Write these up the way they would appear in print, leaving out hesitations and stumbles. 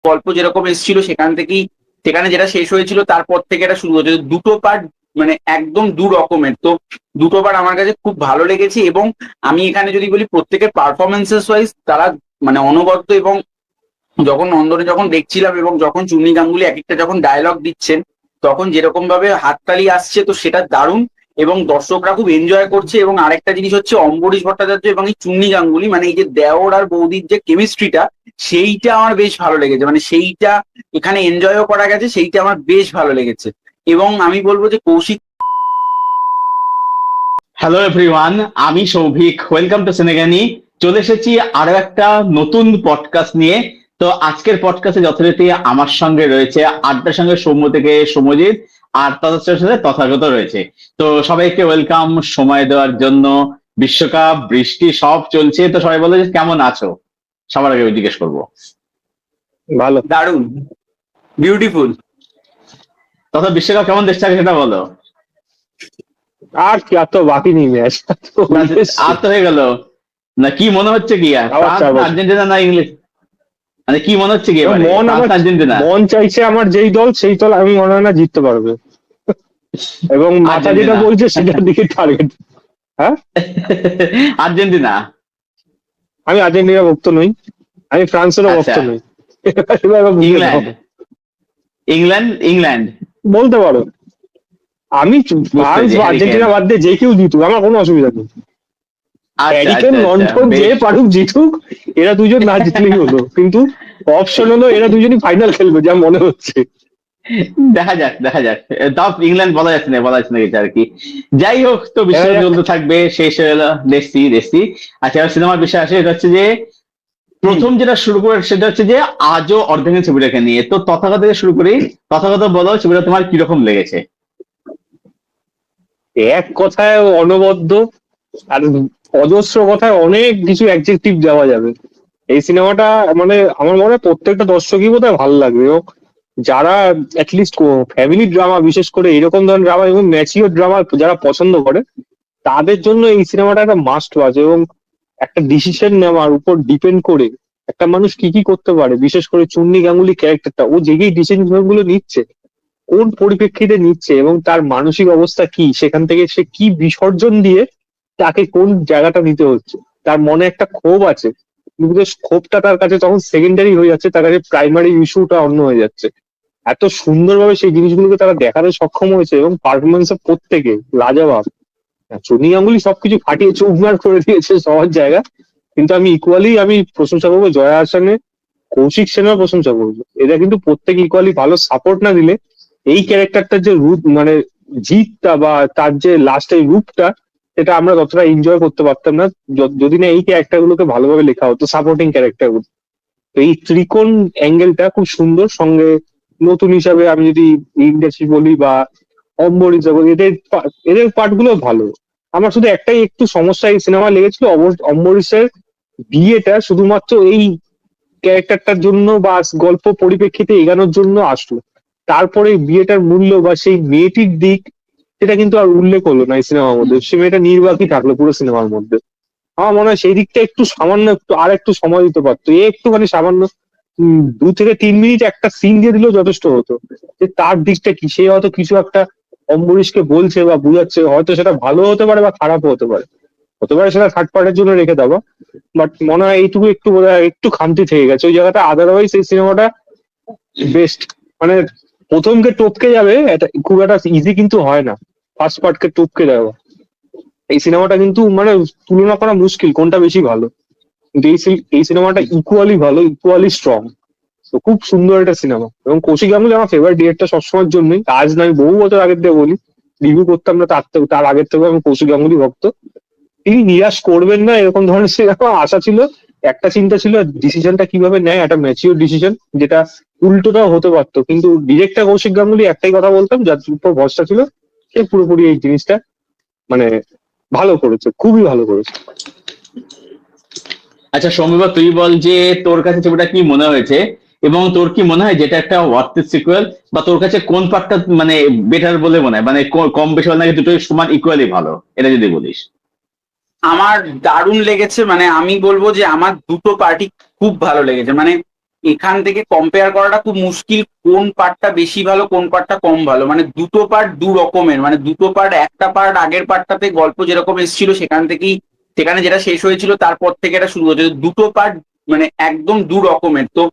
গল্প যেরকম এসেছিল সেখানে যেটা শেষ হয়েছিল তারপর থেকে এটা শুরু হয়েছে, দুটো পার্ট মানে একদম দু রকমের। তো দুটো পার্ট আমার কাছে খুব ভালো লেগেছে, এবং আমি এখানে যদি বলি প্রত্যেকের পারফরমেন্সেস ওয়াইজ তারা মানে অনবদ্য। এবং যখন নন্দনে যখন দেখছিলাম এবং যখন চুন্নি গাঙ্গুলি এক একটা যখন ডায়লগ দিচ্ছেন, তখন যেরকম ভাবে হাততালি আসছে, তো সেটা দারুণ এবং দর্শকরা খুব এনজয় করছে। এবং আরেকটা জিনিস হচ্ছে অম্বরীশ ভট্টাচার্য এবং এই চুন্নি গাঙ্গুলি, মানে এই যে দেওর আর বৌদির যে কেমিস্ট্রিটা, সেইটা আমার বেশ ভালো লেগেছে। মানে সেইটা এখানে এনজয়ও করা গেছে, সেইটা আমার বেশ ভালো লেগেছে। এবং আমি বলবো যে কৌশিক। হ্যালো এভরিওয়ান, আমি সৌভিক। Welcome to সিনেগানি। চলে এসেছি আরো একটা নতুন পডকাস্ট নিয়ে। তো আজকের পডকাস্টে যথারীতি আমার সঙ্গে রয়েছে আড্ডার সঙ্গে সৌম্য থেকে সৌম্যজিৎ, আর তথার সাথে তথাগত রয়েছে। তো সবাইকে ওয়েলকাম সময় দেওয়ার জন্য। বিশ্বকাপ, বৃষ্টি সব চলছে, তো সবাই বলে যে কেমন আছো। সবার আগে জিজ্ঞেস করবো। ভালো। দারুণ, বিউটিফুল। তথা বিশ্বকাপ কেমন দেখছে আগে সেটা বলো। আর কি, আর তো বাকি নেই ম্যাচ। আর তো হয়ে গেল না, কি মনে হচ্ছে কি আর আবার ফ্রান্স 4 না বছর। আর্জেন্টিনা না ইংলিশ, মানে কি মনে হচ্ছে কি এবারে মন ফ্রান্স আমার না আর্জেন্টিনা? মন চাইছে আমার যেই দল সেই দল আমি মনে হয় না জিততে পারবে, এবং মাথা যেটা আর্জেন্টিনা। বলছে সেটার দিকে টার্গেট। হ্যাঁ, আর্জেন্টিনা। আমি আর্জেন্টিনা ভক্ত নই, আমি ফ্রান্সেরও আচ্ছা, ভক্ত নই। এবার বুঝে নাও। ইংল্যান্ড। ইংল্যান্ড ইংল্যান্ড বলতে পারো, আমি বুঝতে ফ্রান্স পেরেছি, বা হ্যারি কেন। আর্জেন্টিনা বাদ দিয়ে যে কেউ জিতুক আমার কোনো অসুবিধা নেই। আচ্ছা হ্যারিকেন, আচ্ছা আচ্ছা, লন্ডন যে বেশ। পারুক জিতুক, এরা দুজন না জিতলেই হলো। কিন্তু অপশন হলো এরা দুজনই ফাইনাল খেলবে যা মনে হচ্ছে। দেখা যাক দেখা যাক। তাও ইংল্যান্ড বলা যাচ্ছে না কিছু আর কি। যাই হোক, তো দেখা বিশ্বকাপ যাক। চলতে থাকবে, শেষ হয়ে গেল। দেখছি দেখছি। আচ্ছা, এবার সিনেমার বিষয় আসে। এটা হচ্ছে যে প্রথম যেটা শুরু করে সেটা হচ্ছে যে আজও অর্ধেকের ছবিটাকে নিয়ে। তো তথাগত থেকে শুরু করি। তথাগত বলো, ছবিটা তোমার কিরকম লেগেছে? এক কথায় অনবদ্য, আর অজস্র কথায় অনেক কিছু অ্যাডজেক্টিভ দেওয়া যাবে। এই সিনেমাটা মানে আমার মনে হয় প্রত্যেকটা দর্শকই বোধহয় ভালো লাগবে, এবং যারা অ্যাটলিস্ট ফ্যামিলি ড্রামা, বিশেষ করে এরকম ধরনের ড্রামা এবং ম্যাচিওর ড্রামা যারা পছন্দ করে, তাদের জন্য এই সিনেমাটা একটা মাস্ট ওয়াচ। এবং একটা ডিসিশন নেওয়ার উপর ডিপেন্ড করে একটা মানুষ কি কি করতে পারে, বিশেষ করে চুন্নি গাঙ্গুলি ক্যারেক্টারটা, ও যেই ডিসিশন গুলো নিচ্ছে, কোন পরিপ্রেক্ষিতে নিচ্ছে এবং তার মানসিক অবস্থা কি, সেখান থেকে সে কি বিসর্জন দিয়ে তাকে কোন জায়গাটা নিতে হচ্ছে। তার মনে একটা ক্ষোভ আছে, কিন্তু যে ক্ষোভটা তার কাছে তখন সেকেন্ডারি হয়ে যাচ্ছে, তার কাছে প্রাইমারি ইস্যুটা অন্য হয়ে যাচ্ছে। এত সুন্দরভাবে সেই জিনিসগুলোকে তারা দেখাতে সক্ষম হয়েছে, এবং পারফরমেন্স প্রত্যেকে লাজবাব। চুনি গাঙ্গুলি সবকিছু ফাটিয়ে চুপমার করে দিয়েছে সবার জায়গা, কিন্তু আমি ইকুয়ালি প্রশংসা করবো জয়া আহসানের, কৌশিক সেনের প্রশংসা করবো। এরা কিন্তু প্রত্যেকে ইকুয়ালি ভালো সাপোর্ট না দিলে এই ক্যারেক্টারটার যে রূপ, মানে জিতটা বা তার যে লাস্টের রূপটা, সেটা আমরা ততটা এনজয় করতে পারতাম না যদি না এই ক্যারেক্টার গুলোকে ভালোভাবে লেখা হতো, সাপোর্টিং ক্যারেক্টার গুলো। তো এই ত্রিকোণ অ্যাঙ্গেলটা খুব সুন্দর। সঙ্গে নতুন হিসাবে আমি যদি ইন্ডাস্ট্রি বলি বা অম্বরীশ বলি, এদের পার্ট গুলো ভালো। আমার শুধু একটাই একটু সমস্যা এই সিনেমা লেগেছিল, অম্বরীশের বিয়েটা শুধুমাত্র এই ক্যারেক্টারটার জন্য বা গল্প পরিপ্রেক্ষিতে এগানোর জন্য আসলো। তারপরে বিয়েটার মূল্য বা সেই মেয়েটির দিক, সেটা কিন্তু আর উল্লেখ হলো না এই সিনেমার মধ্যে। সে মেয়েটা নির্বাকই থাকলো পুরো সিনেমার মধ্যে। আমার মনে হয় সেই দিকটা একটু সামান্য একটু আর একটু সময় দিতে পারতো, একটুখানি সামান্য 2 থেকে 3 মিনিট একটা সিন দিয়ে দিলেও যথেষ্ট হতো। যে তার দিকটা কি, সে হয়তো কিছু একটা অম্বরীশকে বলছে বা বুঝাচ্ছে, হয়তো সেটা ভালো হতে পারে বা খারাপও হতে পারে, হতে পারে সেটা থার্ড পার্টের জন্য রেখে দেওয়া। বাট মনে হয় এইটুকু একটু বোধহয় একটু খামতি থেকে গেছে ওই জায়গাটা। আদারওয়াইজ এই সিনেমাটা বেস্ট। মানে প্রথমকে টপকে যাবে এটা খুব একটা ইজি কিন্তু হয় না, ফার্স্ট পার্টকে টপকে দেওয়া। এই সিনেমাটা কিন্তু মানে তুলনা করা মুশকিল কোনটা বেশি ভালো, কিন্তু এই সিনেমাটা ইকুয়ালি ভালো, ইকুয়ালি স্ট্রং। তো খুব সুন্দর একটা সিনেমা। এবং কৌশিক গাঙ্গুলি আমার ফেভারিট ডিরেক্টর সবসময়ের জন্যই, আজ নয় বহু বছর আগের থেকে বলি, রিভিউ করতাম না তার আগের থেকে আমি কৌশিক গাঙ্গুলি ভক্ত। তিনি নিরাশ করবেন না এরকম ধরনের সিনেমা আশা ছিল। একটা চিন্তা ছিল ডিসিশনটা কিভাবে নেয়, একটা ম্যাচিওর ডিসিশন যেটা উল্টোটাও হতে পারতো, কিন্তু ডিরেক্টর কৌশিক গাঙ্গুলি একটাই কথা বলতাম, যার উপর ভরসা ছিল সে পুরোপুরি এই জিনিসটা মানে ভালো করেছে, খুবই ভালো করেছে। আচ্ছা সৌমিক, তুই বল যে তোর কাছে ছবিটা কি মনে হয়েছে, এবং তোর কি মনে হয় যেটা একটা ওয়ার্থ সিকুয়েল, বা তোর কাছে কোন পার্টটা মানে বেটার বলে মনে হয়, মানে কম বেশি ভালো নাকি দুটোই সমান ইকুয়ালি ভালো, এটা যদি বলিস। আমার দারুণ লেগেছে, মানে আমি বলবো যে আমার দুটো পার্টি খুব ভালো লেগেছে। মানে এখান থেকে কম্পেয়ার করাটা খুব মুশকিল, কোন পার্টটা বেশি ভালো কোন পার্টটা কম ভালো। মানে দুটো পার্ট দু রকমের, মানে দুটো পার্ট, একটা পার্ট আগের পার্টটাতে গল্প যেরকম এসেছিল সেখান থেকেই, সেখানে যেটা শেষ হয়েছিল তারপর থেকে এটা শুরু হচ্ছে। দুটো পার্ট মানে একদম দু রকমের। তো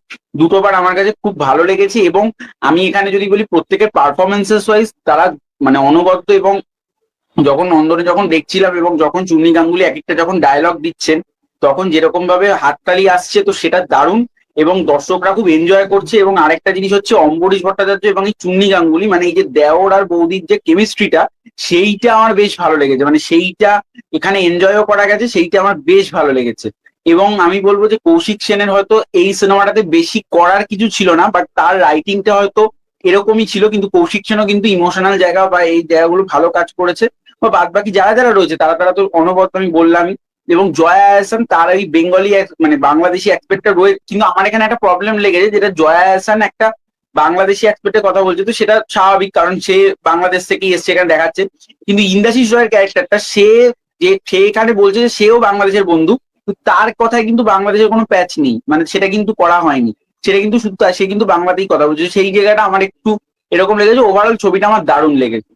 দুটো পার্ট আমার কাছে খুব ভালো লেগেছে, এবং আমি এখানে যদি বলি প্রত্যেকের পারফরমেন্সেস ওয়াইজ তারা মানে অনবদ্য। এবং যখন নন্দনে যখন দেখছিলাম এবং যখন চুন্নি গাঙ্গুলি এক একটা যখন ডায়লগ দিচ্ছেন তখন যেরকম ভাবে হাততালি আসছে, তো সেটা দারুণ এবং দর্শকরা খুব এনজয় করছে। এবং আরেকটা জিনিস হচ্ছে অম্বরীশ ভট্টাচার্য এবং এই চুন্নি গাঙ্গুলি, মানে এই যে দেওর আর বৌদির যে কেমিস্ট্রিটা, সেইটা আমার বেশ ভালো লেগেছে। মানে সেইটা এখানে এনজয়ও করা গেছে, সেইটা আমার বেশ ভালো লেগেছে। এবং আমি বলবো যে কৌশিক সেনের হয়তো এই সিনেমাটাতে বেশি করার কিছু ছিল না, বাট তার রাইটিংটা হয়তো এরকমই ছিল, কিন্তু কৌশিক সেনও কিন্তু ইমোশনাল জায়গা বা এই জায়গাগুলো ভালো কাজ করেছে। বা বাদ বাকি যারা যারা রয়েছে তারা তারা তো অনবদ্য, আমি বললামই। এবং জয়া আহসান তার এই বেঙ্গলি মানে বাংলাদেশি অ্যাসপেক্টটা রয়েছে, কিন্তু আমার এখানে একটা প্রবলেম লেগেছে, যেটা জয়া আহসান একটা বাংলাদেশি অ্যাসপেক্টের কথা বলছে, তো সেটা স্বাভাবিক কারণ সে বাংলাদেশ থেকেই এসছে, এখানে দেখাচ্ছে। কিন্তু ইন্দ্রাশিস রয়ের ক্যারেক্টারটা সে এখানে বলছে যে সেও বাংলাদেশের বন্ধু, তো তার কথায় কিন্তু বাংলাদেশের কোনো প্যাচ নেই, মানে সেটা কিন্তু করা হয়নি। সেটা কিন্তু শুধু সে কিন্তু বাংলাতেই কথা বলছে, সেই জায়গাটা আমার একটু এরকম লেগেছে। ওভারঅল ছবিটা আমার দারুণ লেগেছে।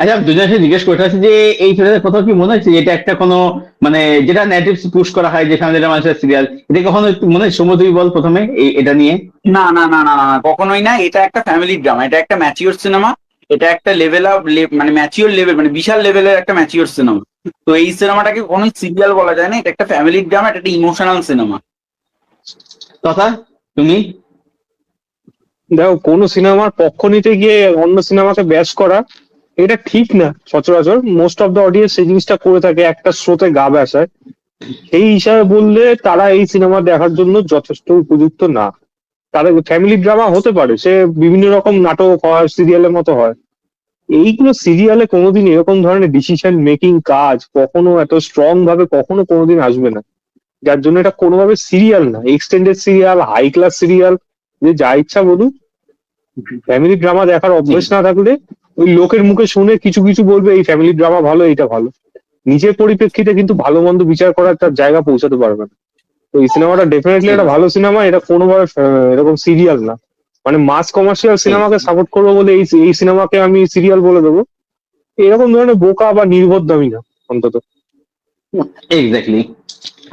আচ্ছা, দুজনকে জিজ্ঞেস করতে হচ্ছে যে এই ছেলেদের কোথাও কি মনে হচ্ছে যে এটা একটা কোনো মানে যেটা নেটিভস পুশ করা হয় যেখানে যেটা মানুষের সিরিয়াল, এটা কখনো একটু মনে হয়? সৌম্য তুই বল প্রথমে এটা নিয়ে। না না না না না না, কখনোই না। এটা একটা ফ্যামিলি ড্রামা, এটা একটা ম্যাচিওর সিনেমা। এটা একটা লেভেল অফ মানে ম্যাচিওর লেভেল, মানে বিশাল লেভেলের একটা ম্যাচিওর সিনেমা। তো এই সিনেমাটাকে কখনোই সিরিয়াল বলা যায় না, এটা একটা ফ্যামিলি ড্রামা, এটা একটা ইমোশনাল সিনেমা। তথা তুমি? দেখো, কোনো সিনেমার পক্ষ নিতে গিয়ে অন্য সিনেমাকে ব্যাশ করা এটা ঠিক না। সচরাচর মোস্ট অফ দ্য অডিয়েন্স সেই জিনিসটা করে থাকে একটা স্রোতে গা ভাসায়। সেই হিসাবে বললে তারা এই সিনেমা দেখার জন্য যথেষ্ট উপযুক্ত না। তাদের ফ্যামিলি ড্রামা হতে পারে, সে বিভিন্ন রকম নাটক হয়, সিরিয়ালের মতো হয়। এইগুলো সিরিয়ালে কোনোদিন এরকম ধরনের ডিসিশন মেকিং কাজ কখনো এত স্ট্রং ভাবে কখনো কোনোদিন আসবে না। যার জন্য এটা কোনোভাবে সিরিয়াল না, extended serial, high class serial, যে যা ইচ্ছা বলুন। ফ্যামিলি ড্রামা দেখার অভ্যেস না থাকলে ওই লোকের মুখে শুনে কিছু কিছু বলবে এই ফ্যামিলি ড্রামা ভালো, এইটা ভালো, নিজের পরিপ্রেক্ষিতে কিন্তু ভালো মন্দ বিচার করার তার জায়গা পৌঁছাতে পারবে না। তো এই সিনেমাটা ডেফিনেটলি একটা ভালো সিনেমা, এটা কোনোভাবে এরকম সিরিয়াল না। মানে মাস কমার্শিয়াল সিনেমাকে সাপোর্ট করবো বলে এই এই সিনেমাকে আমি সিরিয়াল বলে দেবো, এরকম ধরনের বোকা বা নির্বোধ আমি না অন্তত। এক্স্যাক্টলি।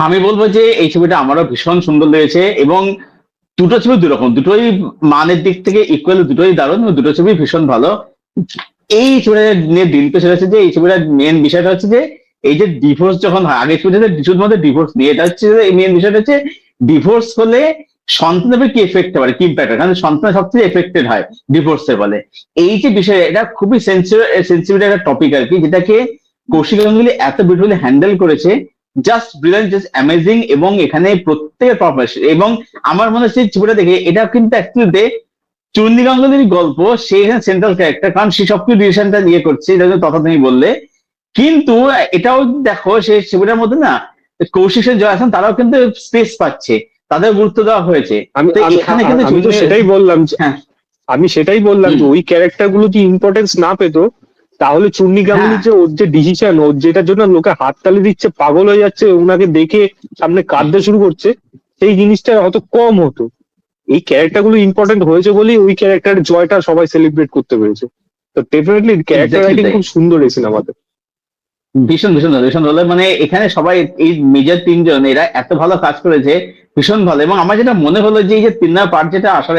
আমি বলবো যে এই ছবিটা আমারও ভীষণ সুন্দর লেগেছে, এবং দুটো ছবি দুরকম, দুটোই মানের দিক থেকে ইকুয়াল, দুটোই দারুণ, এবং দুটো ছবি ভীষণ ভালো। এই ছবিটা নিয়ে ডিল পেশে হচ্ছে যে এই ছবিটার মেন বিষয়টা হচ্ছে যে এই যে ডিভোর্স যখন হয়, আগের ছবিটাতে কিছুর মধ্যে ডিভোর্স নিয়ে, এটা হচ্ছে যে মেন বিষয়টা হচ্ছে ডিভোর্স হলে সন্তানের কি এফেক্ট হবে, কি ইম্প্যাক্ট হয়, কারণ সন্তান সবচেয়ে এফেক্টেড হয় ডিভোর্সের বলে। এই যে বিষয়, এটা খুবই সেন্সিটিভ একটা টপিক আর কি, যেটাকে কৌশিক গাঙ্গুলি এত বিউটিফুলি হ্যান্ডেল করেছে। Just brilliant, just amazing. এবং এখানে প্রত্যেকের পারফরমেন্স, এবং আমার মনে হচ্ছে ছবিটা দেখে এটা কিন্তু অ্যাকচুয়ালি চুন্নি গাঙ্গুলির গল্প, সে এখানে সেন্ট্রাল ক্যারেক্টার, কারণ সে সবকিছু ডিসিশনটা নিয়ে করছে, এটা তথা তুমি বললে। কিন্তু এটাও দেখো সে ছবিটার মধ্যে না কৌশিক সেন, জয় হাসান, তারাও কিন্তু স্পেস পাচ্ছে, তাদের গুরুত্ব দেওয়া হয়েছে। আমি তো আমি এখানে কিন্তু আমি তো সেটাই বললাম হ্যাঁ। আমি সেটাই বললাম যে ওই ক্যারেক্টার গুলো যদি ইম্পর্টেন্স না পেতো, তাহলে চুন্নি গাঙ্গুলির যে ওর যে ডিসিশন, ওর যেটার জন্য লোকে হাততালি দিচ্ছে, পাগল হয়ে যাচ্ছে, ওনাকে দেখে সামনে কাঁদতে শুরু করছে, সেই জিনিসটা হয়তো কম হতো। এই ক্যারেক্টার গুলো ইম্পর্টেন্ট হয়েছে বলেই ওই ক্যারেক্টারের জয়টা সবাই সেলিব্রেট করতে পেরেছে। তো ডেফিনেটলি ক্যারেক্টার Exactly রাইটিং তাই। খুব সুন্দর এই সিনেমাতে। ভীষণ ভীষণ ভালো, ভীষণ ভালো। মানে এখানে সবাই এই মেজর তিনজন এরা এত ভালো কাজ করেছে, ভীষণ ভালো। এবং আমার যেটা মনে হলো যে এই যে 3 নম্বর পার্ট যেটা আসার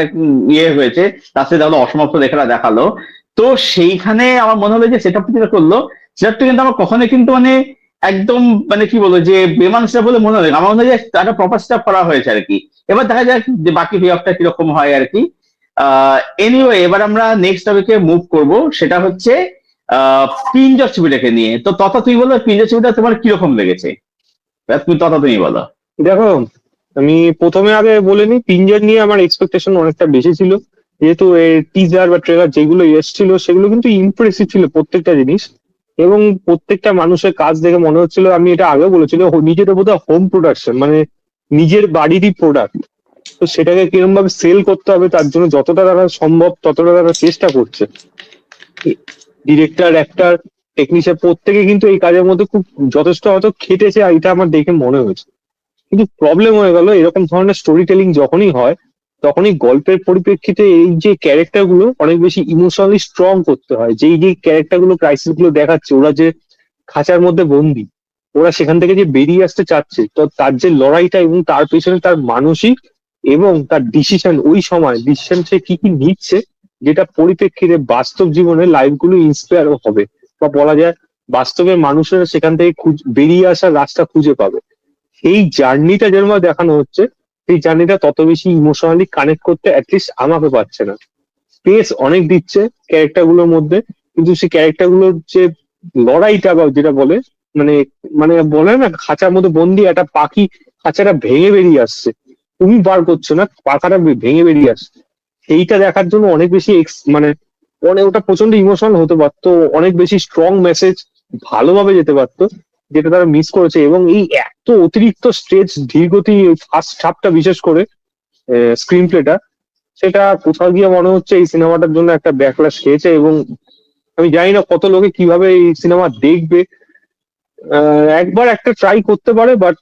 ইয়ে হয়েছে, তার সাথে তাহলে অসমাপ্ত লেখাটা দেখালো, তো সেইখানে আমার মনে হলো যে সেটআপটা যেটা করলো, সেটআপটা কিন্তু আমার কখনোই কিন্তু মানে একদম মানে কি বলবো যে বেমান সেটা বলে মনে হয় না। আমার মনে হয় যে একটা প্রপার সেটআপ করা হয়েছে আর কি। এবার দেখা যাক যে বাকি পে অফটা কিরকম হয় আর কি। এনিওয়ে, এবার আমরা নেক্সট টপিকে মুভ করব, সেটা হচ্ছে পিঞ্জর ছবিটাকে নিয়ে। তো তথা তুই বলো, পিঞ্জর ছবিটা তোমার কিরকম লেগেছে? তুমি বলো। দেখো, আমি প্রথমে আগে বলে নিই, পিঞ্জার নিয়ে আমার এক্সপেকটেশন অনেকটা বেশি ছিল, যেহেতু এর টিজার বা ট্রেলার যেগুলো এসেছিল সেগুলো কিন্তু ইমপ্রেসিভ ছিল প্রত্যেকটা জিনিস। এবং প্রত্যেকটা মানুষের কাজ দেখে মনে হচ্ছিল, আমি এটা আগে বলেছিল, নিজের বোধহয় হোম প্রোডাকশন, মানে নিজের বাড়িরই প্রোডাক্ট। তো সেটাকে কিরকম ভাবে সেল করতে হবে তার জন্য যতটা তারা সম্ভব ততটা তারা চেষ্টা করছে। ডিরেক্টর, অ্যাক্টর, টেকনিশিয়ান প্রত্যেকে কিন্তু এই কাজের মধ্যে খুব যথেষ্ট হয়তো খেটেছে, আর এটা আমার দেখে মনে হয়েছে। কিন্তু প্রবলেম হয়ে গেল এরকম ধরনের স্টোরি টেলিং যখনই হয় তখনই গল্পের পরিপ্রেক্ষিতে এই যে ক্যারেক্টার গুলো অনেক বেশি ইমোশনালি স্ট্রং করতে হয়, যেই যে ক্যারেক্টার গুলো ক্রাইসিস গুলো দেখাচ্ছে, ওরা যে খাঁচার মধ্যে বন্দি, ওরা সেখান থেকে যে বেরিয়ে আসতে চাচ্ছে, তো তার যে লড়াইটা এবং তার পেছনে তার মানসিক এবং তার ডিসিশন, ওই সময় ডিসিশন সে কি কি নিচ্ছে, যেটা পরিপ্রেক্ষিতে বাস্তব জীবনে লাইফ গুলো ইন্সপায়ার হবে, বা বলা যায় বাস্তবের মানুষেরা সেখান থেকে বেরিয়ে আসার রাস্তা খুঁজে পাবে। এই জার্নিটা যেরকম দেখানো হচ্ছে, সেই জার্নিটা তত বেশি ইমোশনালি কানেক্ট করতে অ্যাটলিস্ট আমাকে পারছে না। স্পেস অনেক দিচ্ছে ক্যারেক্টার গুলোর মধ্যে, কিন্তু সেই ক্যারেক্টার গুলোর যে লড়াইটা বা যেটা বলে, মানে মানে বলে না খাঁচার মধ্যে বন্দি একটা পাখি, খাঁচাটা ভেঙে বেরিয়ে আসছে, তুমি বার করছো না, পাখাটা ভেঙে বেরিয়ে আসছে, সেইটা দেখার জন্য অনেক বেশি মানে অনেক, ওটা প্রচন্ড ইমোশনাল হতে পারতো, অনেক বেশি স্ট্রং মেসেজ ভালোভাবে যেতে পারতো, যেটা তারা মিস করেছে। এবং এই এত অতিরিক্ত স্ট্রেচ ধীরগতি ফার্স্ট হাফটা বিশেষ করে স্ক্রিন প্লেটা, সেটা কোথাও গিয়ে মনে হচ্ছে এই সিনেমাটার জন্য একটা ব্যাকল্যাশ খেয়েছে। এবং আমি জানি না কত লোকে কিভাবে এই সিনেমা দেখবে। একবার একটা ট্রাই করতে পারে, বাট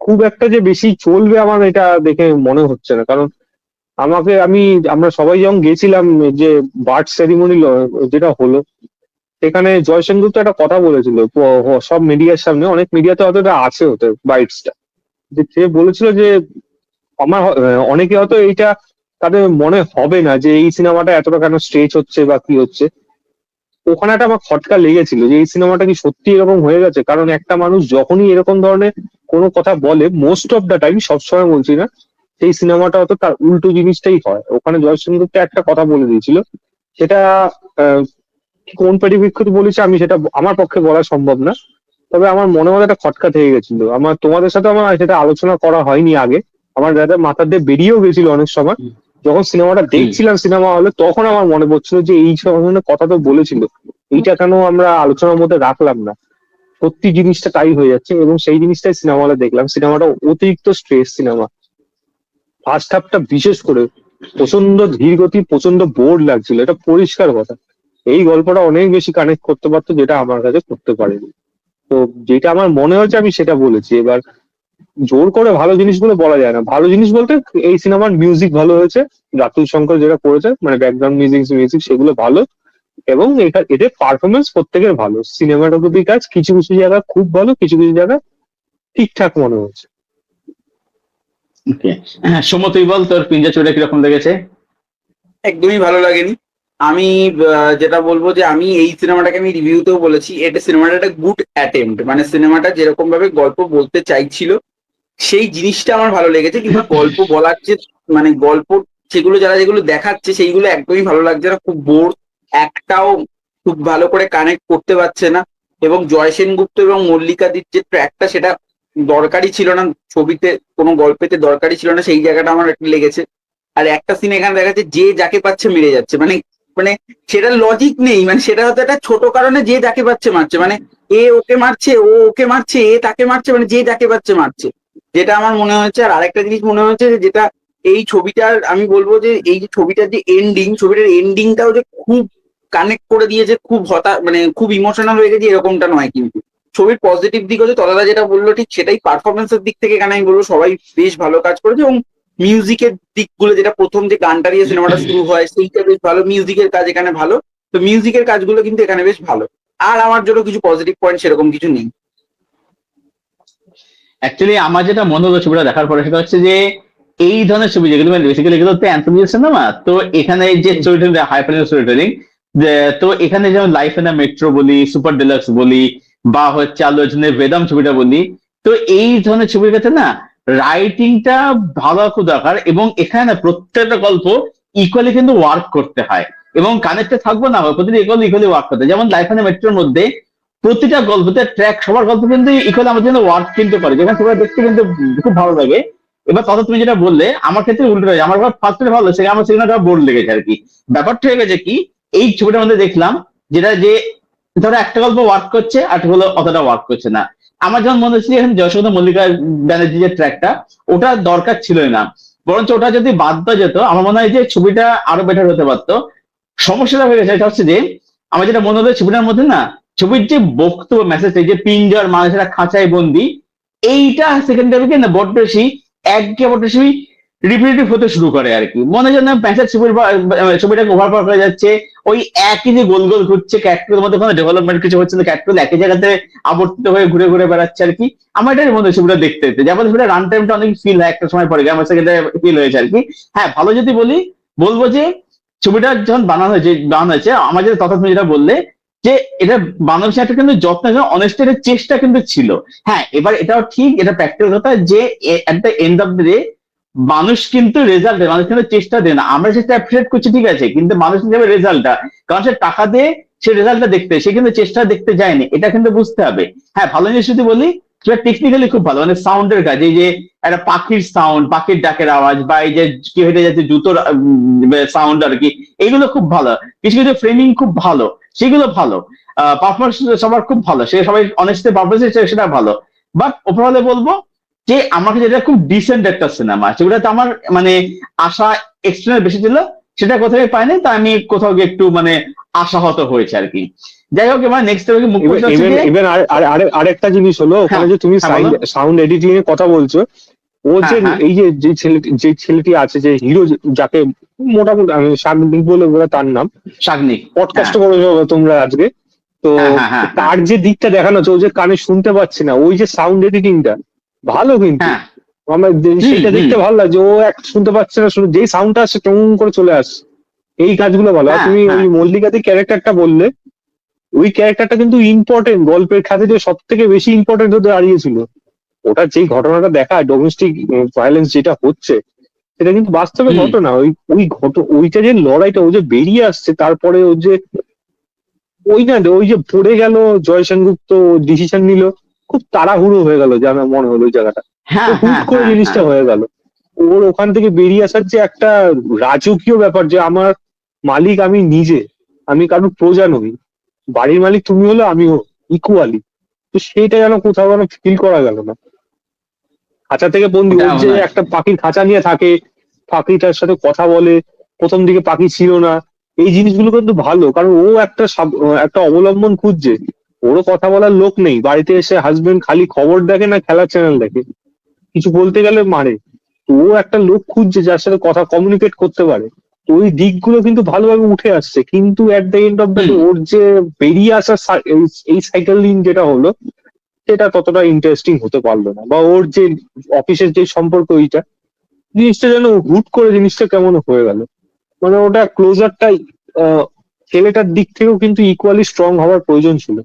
খুব একটা যে বেশি চলবে আমার এটা দেখে মনে হচ্ছে না। কারণ আমরা সবাই যখন গেছিলাম, যে বার্ড সেরিমনি যেটা হলো, সেখানে জয় সেনগুপ্ত একটা কথা বলেছিল সব মিডিয়ার সামনে, অনেক মিডিয়াতে হয়তো এটা আছে হতে বাইটসটা, যে সে বলেছিল যে অনেকে হয়তো এইটা তাদের মনে হবে না যে এই সিনেমাটা এতটা কেন স্ট্রেচ হচ্ছে বা কি হচ্ছে। ওখানে একটা আমার খটকা লেগেছিল যে এই সিনেমাটা কি সত্যি এরকম হয়ে গেছে। কারণ একটা মানুষ যখনই এরকম ধরনের কোনো কথা বলে, মোস্ট অফ দ্য টাইম, সবসময় বলছি না, সেই সিনেমাটা হয়তো তার উল্টো জিনিসটাই হয়। ওখানে জয় সেনগুপ্ত একটা কথা বলে দিয়েছিল, সেটা আহ, কোন পরিপ্রেক্ষিতে বলেছে আমি সেটা আমার পক্ষে বলা সম্ভব না, তবে আমার মনে মনে একটা খটকা থেকে গেছিল। তোমাদের সাথে আমার সেটা আলোচনা করা হয়নি আগে, আমার দাদা মাথার দিয়ে বেরিয়েও গেছিল অনেক সময়। যখন সিনেমাটা দেখছিলাম সিনেমা হলে, তখন আমার মনে পড়ছিল যে এই ধরনের কথা তো বলেছিল, এইটা কেন আমরা আলোচনার মধ্যে রাখলাম না। সত্যি জিনিসটা তাই হয়ে যাচ্ছে, এবং সেই জিনিসটাই সিনেমা হলে দেখলাম। সিনেমাটা অতিরিক্ত স্ট্রেস সিনেমা, ফার্স্ট হাফটা বিশেষ করে প্রচন্ড ধীরগতি, প্রচন্ড বোর লাগছিল, এটা পরিষ্কার কথা। এই গল্পটা অনেক বেশি কানেক্ট করতে পারতো, যেটা আমার কাছে করতে পারেনি। তো যেটা আমার মনে হচ্ছে আমি সেটা বলেছি। এবার জোর করে ভালো জিনিসগুলো বলা যায় না। ভালো জিনিস বলতে এই সিনেমার মিউজিক ভালো হয়েছে, রাতুল শঙ্কর যেটা করেছে, মানে ব্যাকগ্রাউন্ড মিউজিক মিউজিক সেগুলো ভালো, এবং এদের পারফরমেন্স প্রত্যেকের ভালো। সিনেমাটোগ্রাফি কাজ কিছু কিছু জায়গা খুব ভালো, কিছু কিছু জায়গা ঠিকঠাক মনে হচ্ছে। ওকে, হ্যাঁ সৌম্য তুই বল, তোর পিঞ্জা চোরা কিরকম লেগেছে? একদমই ভালো লাগেনি। আমি যেটা বলবো যে আমি এই সিনেমাটাকে আমি রিভিউতেও বলেছি, এটা সিনেমাটা একটা গুড অ্যাটেম্প্ট, মানে সিনেমাটা যেরকম ভাবে গল্প বলতে চাইছিল সেই জিনিসটা আমার ভালো লেগেছে। কিন্তু গল্প বলার যে মানে গল্প সেগুলো যেগুলো দেখাচ্ছে সেইগুলো একদমই ভালো লাগছে না, খুব বোর, একটাও খুব ভালো করে কানেক্ট করতে পারছে না। এবং জয় সেনগুপ্ত এবং মল্লিকাদির যে ট্র্যাকটা, সেটা দরকারই ছিল না ছবিতে, কোনো গল্পেতে দরকারই ছিল না, সেই জায়গাটা আমার একটু লেগেছে। আর একটা সিন এখানে দেখাচ্ছে যে যাকে পাচ্ছে মেরে যাচ্ছে, মানে মানে সেটার লজিক নেই, মানে সেটা হয়তো একটা ছোট কারণে যে যাকে পাচ্ছে মারছে, মানে এ ওকে মারছে, ও ওকে মারছে, এ তাকে মারছে, মানে যে যাকে পাচ্ছে মারছে, যেটা আমার মনে হয়েছে। আর আরেকটা জিনিস মনে হয়েছে যে যেটা এই ছবিটার আমি বলবো যে এই যে ছবিটার যে এন্ডিং, ছবিটার এন্ডিংটাও যে খুব কানেক্ট করে দিয়েছে, খুব মানে খুব ইমোশনাল হয়ে গেছে এরকমটা নয়। কিন্তু ছবির পজিটিভ দিক হচ্ছে তদাদা যেটা বললো ঠিক সেটাই, পারফরমেন্সের দিক থেকে এখানে আমি বলবো সবাই বেশ ভালো কাজ করেছে। এবং মিউজিকের দিকগুলো, যেটা প্রথম যে গানটা দিয়ে সিনেমাটা শুরু হয় সেইটা বেশ ভালো, মিউজিকের কাজ এখানে ভালো। তো মিউজিকের কাজগুলো কিন্তু এখানে বেশ ভালো। আর আমার জন্য কিছু পজিটিভ পয়েন্ট সেরকম কিছু নেই। অ্যাকচুয়ালি আমার যেটা মনে হলো ছবিটা দেখার পরে, সেটা হচ্ছে যে এই ধরনের ছবি যেগুলো মানে বেসিক্যালি এগুলো তো অ্যান্থোলজি সিনেমা, তো এখানে যে story telling, hyper story telling, তো এখানে যেমন লাইফ ইন মেট্রো বলি, সুপার ডিলাক্স বলি, বা হচ্ছে আলু অর্জুনের বেদম ছবিটা বলি, তো এই ধরনের ছবির ক্ষেত্রে না রাইটিংটা ভালো খুব দরকার। এবং এখানে না প্রত্যেকটা গল্প ইকুয়ালি কিন্তু ওয়ার্ক করতে হয়, এবং কানেক্টে থাকবো না হয় প্রতিটা ইকুয়ালি ওয়ার্ক করতে হয়। যেমন লাইফ ইন মেট্রোর মধ্যে প্রতিটা গল্পতে ট্র্যাক, সবার গল্প কিন্তু ইকুয়ালি আমার জন্য ওয়ার্ক কিন্তু করে, যেখানে সবাই দেখতে কিন্তু খুব ভালো লাগে। এবার তত তুমি যেটা বললে, আমার ক্ষেত্রে উল্টো হয়েছে, আমার ফার্স্ট ভালো লাগছে, আমার সেখানে বোর লেগেছে আর কি। ব্যাপারটা হয়ে গেছে কি, এই ছবিটার মধ্যে দেখলাম যেটা যে ধরো একটা গল্প ওয়ার্ক করছে আর একটা গল্প অতটা ওয়ার্ক করছে না। আমার যখন মনে হচ্ছে এখানে যশোদা মল্লিকা ব্যানার্জি যে ট্র্যাকটা, ওটা দরকার ছিলই না, বরঞ্চ ওটা যদি বাদ দেওয়া যেত আমার মনে হয় যে ছবিটা আরো বেটার হতে পারতো। সমস্যাটা হয়ে গেছে এটা হচ্ছে যে, আমার যেটা মনে হলো ছবিটার মধ্যে না, ছবির যে বক্তব্য মেসেজ, যে পিঞ্জর মানুষেরা খাঁচায় বন্দি, এইটা সেকেন্ড টাইমে না বড্ড বেশি বড্ড বেশি রিপিটেটিভ হতে শুরু করে আর কি, মনে যেন প্যাঁচার ছবিটাকে ওভারপাওয়ার হয়ে যাচ্ছে। ওই একই যে গোল গোল ঘুরছে, ক্যারেক্টারের মধ্যে কোনো ডেভেলপমেন্ট কিছু হচ্ছে না, ক্যারেক্টার একই জায়গাতে আবর্তিত হয়ে ঘুরে ঘুরে বেড়াচ্ছে আর কি। আমার এটাই মনে হয় ছবিটা দেখতে দেখতে, যেমন ছবিটা রান টাইমটা অনেক ফিল হয় একটা সময় পরে, আমার সেকেন্ড ফিল হয়েছে আর কি। হ্যাঁ ভালো যদি বলবো যে ছবিটা যখন বানানো হয়েছে আমার যেটা তথা তুমি যেটা বললে যে এটা বানানো হয়েছে একটা কিন্তু যত্ন অনেস্ট একটা চেষ্টা কিন্তু ছিল। হ্যাঁ এবার এটাও ঠিক, এটা প্র্যাকটিক্যাল কথা যে এট the end of the day মানুষ কিন্তু মানুষ কিন্তু চেষ্টা দেয় না, আমরা চেষ্টা অ্যাপ্রিসিয়েট করছি ঠিক আছে, কিন্তু মানুষ হিসেবে রেজাল্টটা, কারণ সে টাকা দিয়ে সে রেজাল্টটা দেখতে, সে কিন্তু চেষ্টা দেখতে যায়নি, এটা কিন্তু বুঝতে হবে। হ্যাঁ ভালো জিনিস যদি বলি সেটা টেকনিক্যালি খুব ভালো, মানে সাউন্ডের কাজ, এই যে একটা পাখির সাউন্ড, পাখির ডাকের আওয়াজ, বা এই যে কি হেঁটে যাচ্ছে জুতোর সাউন্ড আর কি, এগুলো খুব ভালো। কিছু কিছু ফ্রেমিং খুব ভালো, সেগুলো ভালো। পারফরমেন্স সবার খুব ভালো, সে সবাই অনেস্টলি পারফরমেন্স সেটা ভালো। বাট ওভারঅলে বলবো যে আমাকে যেটা খুব ডিসেন্ট একটা সিনেমা, সেগুলোতে আমার মানে আশা এক্সট্রা বেশি ছিল, সেটা কোথাও পাইনি, তা আমি কোথাও গিয়ে একটু মানে আশাহত হয়েছে আর কি। যাই হোক এবার নেক্সট মুখ ইভেন আরেকটা জিনিস হলো, ওখানে যে তুমি সাউন্ড এডিটিং এর কথা বলছো, ও যে এই যে ছেলেটি আছে, যে হিরো, যাকে মোটামুটি আমি শাগনিক বলে তার নাম, শাগনিক পডকাস্ট করেছো তোমরা আজকে, তো তার যে দিকটা দেখানো হচ্ছে, ও যে কানে শুনতে পাচ্ছে না, ওই যে সাউন্ড এডিটিংটা ভালো, কিন্তু আমার সেটা দেখতে ভালো লাগছে। ও এক শুনতে পাচ্ছে না, যেই সাউন্ডটা আসছে কেমন করে চলে আসছে, এই কাজগুলো ভালো। আর তুমি ওই মল্লিকাতে ক্যারেক্টারটা বললে, ওই ক্যারেক্টারটা কিন্তু ইম্পর্টেন্ট, গল্পের খাতে সব থেকে বেশি ইম্পর্টেন্ট হতে দাঁড়িয়েছিল। ওটা যেই ঘটনাটা দেখায়, ডোমেস্টিক ভায়োলেন্স যেটা হচ্ছে, সেটা কিন্তু বাস্তবে ঘটনা। ওইটা যে লড়াইটা, ও যে বেরিয়ে আসছে, তারপরে ও যে ওই যে পড়ে গেল, জয় সেনগুপ্ত ডিসিশন নিল, খুব তাড়াহুড়ো হয়ে গেল, যে আমার মনে হলো ওই জায়গাটা হুট করে জিনিসটা হয়ে গেল। ওর ওখান থেকে বেরিয়ে আসার যে একটা রাজকীয় ব্যাপার, যে আমার মালিক আমি নিজে, আমি কারোর প্রজা নই, বাড়ির মালিক তুমি হলো আমিও ইকুয়ালি, তো সেইটা যেন কোথাও যেন ফিল করা গেল না। খাঁচা থেকে বন্দি, ওর যে একটা পাখির খাঁচা নিয়ে থাকে, পাখিটার সাথে কথা বলে, প্রথম দিকে পাখি ছিল না, এই জিনিসগুলো কিন্তু ভালো, কারণ ও একটা অবলম্বন খুঁজছে। ওরও কথা বলার লোক নেই, বাড়িতে এসে হাজবেন্ড খালি খবর দেখে না খেলার চ্যানেল দেখে, কিছু বলতে গেলে মারে। তো ও একটা লোক খুঁজছে যার সাথে কথা কমিউনিকেট করতে পারে, তো ওই দিকগুলো কিন্তু ভালোভাবে উঠে আসছে। কিন্তু at the end of the day ওর যে বেরিয়ে আসার এই সাইকেল দিন যেটা হলো, সেটা ততটা ইন্টারেস্টিং হতে পারলো না। বা ওর যে অফিসের যে সম্পর্ক, ওইটা জিনিসটা যেন হুট করে জিনিসটা কেমন হয়ে গেল, মানে ওটা ক্লোজারটাই ছেলেটার দিক থেকেও কিন্তু ইকুয়ালি স্ট্রং হওয়ার প্রয়োজন ছিল।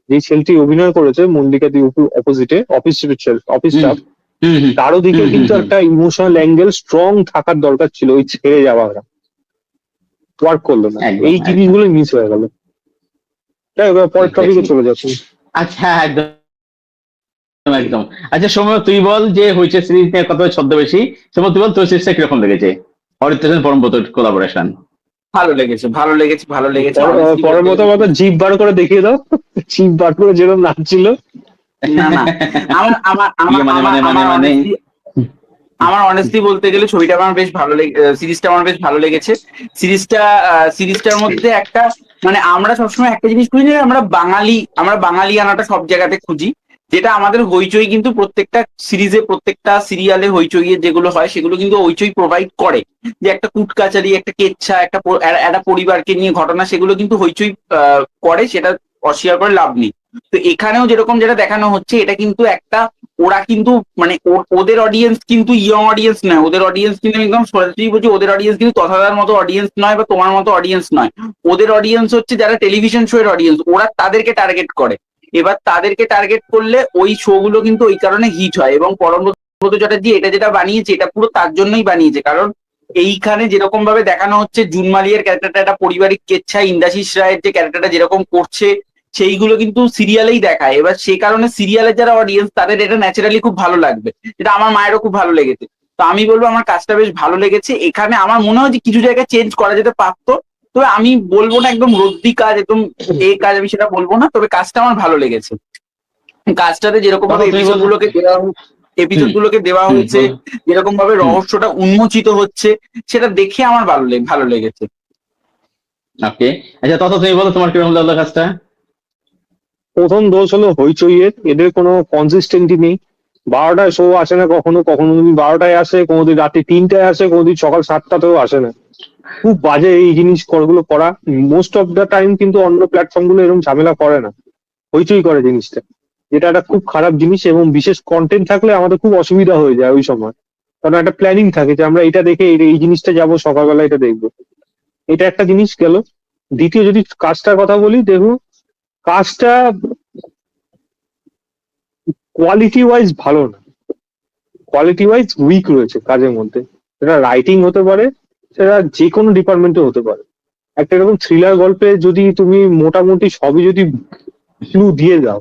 যে ছেলেটি অভিনয় করেছে মল্লিকা দি অপোজিটে, অফিস স্টাফ, তারও দিকে কিন্তু একটা ইমোশনাল অ্যাঙ্গেল স্ট্রং থাকার দরকার ছিল, ওই ছেড়ে যাওয়াটা ওয়ার্ক করলো না, এই জিনিসগুলো মিস হয়ে গেল। তাই পরের টপিকে চলে যাচ্ছে। আচ্ছা একদম একদম। আচ্ছা সৌম্য তুই বল, যে হয়েছে সিরিজ নিয়ে কত ছদ্মবেশী, সৌম্য তুই বল তোর সিরিজটা কিরকম লেগেছে, অরিত্র পরমব্রত কোলাবোরেশন? ভালো লেগেছে, ভালো লেগেছে, ভালো লেগেছে। পরের মতো জিভ বার করে দেখিয়ে দাও, জিভ বার করে যেরকম নাচছিল। না না, আমার অনেস্টলি বলতে গেলে ছবিটা আমার বেশ ভালো সিরিজটা আমার বেশ ভালো লেগেছে। সিরিজটার মধ্যে একটা মানে আমরা সবসময় একটা জিনিস খুঁজি, আমরা বাঙালি আনাটা সব জায়গাতে খুঁজি, যেটা আমাদের হইচই কিন্তু প্রত্যেকটা সিরিজে, প্রত্যেকটা সিরিয়ালে হইচইয়ের যেগুলো হয় সেগুলো কিন্তু হইচই প্রোভাইড করে, যে একটা কুটকাচারি, একটা কেচ্ছা, একটা পরিবারকে নিয়ে ঘটনা, সেগুলো কিন্তু হইচই করে, সেটা অস্বীকার করে লাভ নেই। তো এখানেও যেরকম যেটা দেখানো হচ্ছে, এটা কিন্তু একটা, ওরা কিন্তু মানে ওদের অডিয়েন্স কিন্তু ইয়ং অডিয়েন্স নয়, ওদের অডিয়েন্স কিন্তু একদম সরাসরি বলছি, ওদের অডিয়েন্স কিন্তু তথাদার মতো অডিয়েন্স নয়, বা তোমার মতো অডিয়েন্স নয়। ওদের অডিয়েন্স হচ্ছে যারা টেলিভিশন শো এর অডিয়েন্স, ওরা তাদেরকে টার্গেট করে। এবার তাদেরকে টার্গেট করলে ওই শো গুলো কিন্তু ওই কারণে হিট হয়। এবং পরমব্রত চ্যাটার্জি এটা যেটা বানিয়েছে, এটা পুরো তার জন্যই বানিয়েছে, কারণ এইখানে যেরকম ভাবে দেখানো হচ্ছে, জুন মালিয়ার ক্যারেক্টারটা একটা পারিবারিক কেচ্ছা, ইন্দ্রাশিস রায়ের যে ক্যারেক্টারটা যেরকম করছে, সেইগুলো কিন্তু সিরিয়ালেই দেখায়। এবার সেই কারণে সিরিয়ালের যারা অডিয়েন্স, তাদের এটা ন্যাচারালি খুব ভালো লাগবে, যেটা আমার মায়েরও খুব ভালো লেগেছে। তো আমি বলবো আমার কাজটা বেশ ভালো লেগেছে। এখানে আমার মনে হয় যে কিছু জায়গায় চেঞ্জ করা যেতে পারতো, তবে আমি বলবো না একদম রদ্দি কাজ, একদম এই কাজ, আমি সেটা বলবো না, তবে কাজটা আমার ভালো লেগেছে। কাজটাতে যেরকম ভাবে এপিসোড গুলোকে দেওয়া হয়েছে, যেরকম ভাবে রহস্যটা উন্মোচিত হচ্ছে, সেটা দেখে আমার ভালো লেগেছে। ওকে আচ্ছা তত তুমি বলো তোমার কিরকম লাগলো কাজটা? প্রথম দোষ হলো হইচইয়ের, এদের কোনো কনসিস্টেন্সি নেই। 12টায় শো আসে না কখনো, কখনো তুমি 12টায় আসে, কোনোদিন রাত্রি 3টায় আসে, কোনোদিন সকাল 7টাতেও আসে না। খুব বাজে এই জিনিস গুলো করা। মোস্ট অফ দ্য টাইম কিন্তু অন্য প্ল্যাটফর্ম গুলো এরকম ঝামেলা করে না, হইচই করে জিনিসটা, যেটা একটা খুব খারাপ জিনিস। এবং বিশেষ কন্টেন্ট থাকলে আমাদের খুব অসুবিধা হয়ে যায় ওই সময়, কারণ একটা প্ল্যানিং থাকে যে আমরা এটা দেখে এই জিনিসটা যাবো, সকালবেলা এটা দেখবো। এটা একটা জিনিস গেল। দ্বিতীয় যদি কাজটার কথা বলি, দেখুন কাজটা কোয়ালিটি ওয়াইজ ভালো না, কোয়ালিটি ওয়াইজ উইক রয়েছে কাজের মধ্যে। সেটা রাইটিং হতে পারে, সেটা যে কোনো ডিপার্টমেন্টে হতে পারে। একটা এরকম থ্রিলার গল্পে যদি তুমি মোটামুটি সবই যদি ক্লু দিয়ে দাও,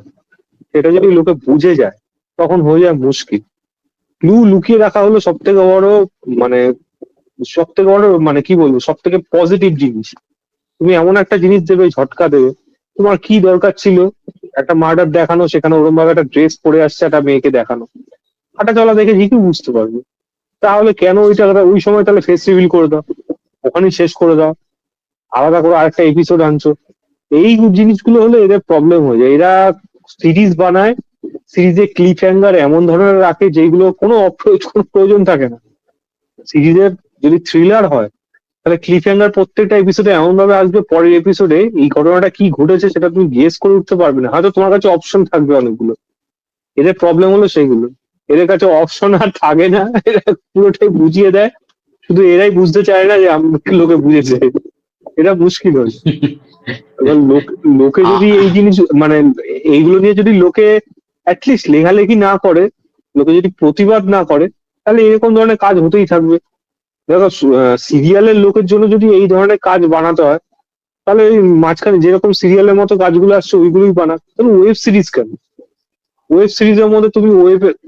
সেটা যদি লোকে বুঝে যায়, তখন হয়ে যায় মুশকিল। ক্লু লুকিয়ে রাখা হলো সব থেকে বড়, মানে সব থেকে বড়, মানে কি বলবো, সব থেকে পজিটিভ জিনিস। তুমি এমন একটা জিনিস দেবে, ঝটকা দেবে, তোমার কি দরকার ছিল একটা মার্ডার দেখানো, সেখানে ওরকম ভাবে একটা ড্রেস পরে আসছে একটা মেয়েকে দেখানো, হাঁটা চলা দেখে ঠিকই বুঝতে পারবে। তাহলে কেন ওইটা ওই সময় তাহলে ফেস রিভিল করে দাও, ওখানেই শেষ করে দাও, আলাদা করে আরেকটা এপিসোড আনছো। এই জিনিসগুলো হলে এদের প্রবলেম হয়ে যায়। এরা সিরিজ বানায়, সিরিজে ক্লিপ হ্যাঙ্গার এমন ধরনের রাখে যেগুলো কোনো কোনো প্রয়োজন থাকে না। সিরিজের যদি থ্রিলার হয়, তাহলে ক্লিপ হ্যাঙ্গার প্রত্যেকটা এপিসোডে এমন ভাবে আসবে, পরের এপিসোডে এই ঘটনাটা কি ঘটেছে সেটা তুমি গেস করে উঠতে পারবে না, হয়তো তোমার কাছে অপশন থাকবে অনেকগুলো। এদের প্রবলেম হলো সেইগুলো, এদের কাছে অপশন আর থাকে না, এরা পুরোটাই বুঝিয়ে দেয়, শুধু এরাই বুঝতে চায় না যে লোকে বুঝেছে। এটা মুশকিল হয়েছে। এবার লোকে যদি এই জিনিস, মানে এইগুলো নিয়ে যদি লোকে অ্যাটলিস্ট লেখালেখি না করে, লোকে যদি প্রতিবাদ না করে, তাহলে এরকম ধরনের কাজ হতেই থাকবে। দেখো সিরিয়ালের লোকের জন্য যদি এই ধরনের কাজ বানাতে হয়, তাহলে ওই মাঝখানে যেরকম সিরিয়ালের মতো কাজগুলো আসছে ওইগুলোই বানাক। তাহলে ওয়েব সিরিজ কেন? ওয়েব সিরিজের মধ্যে তুমি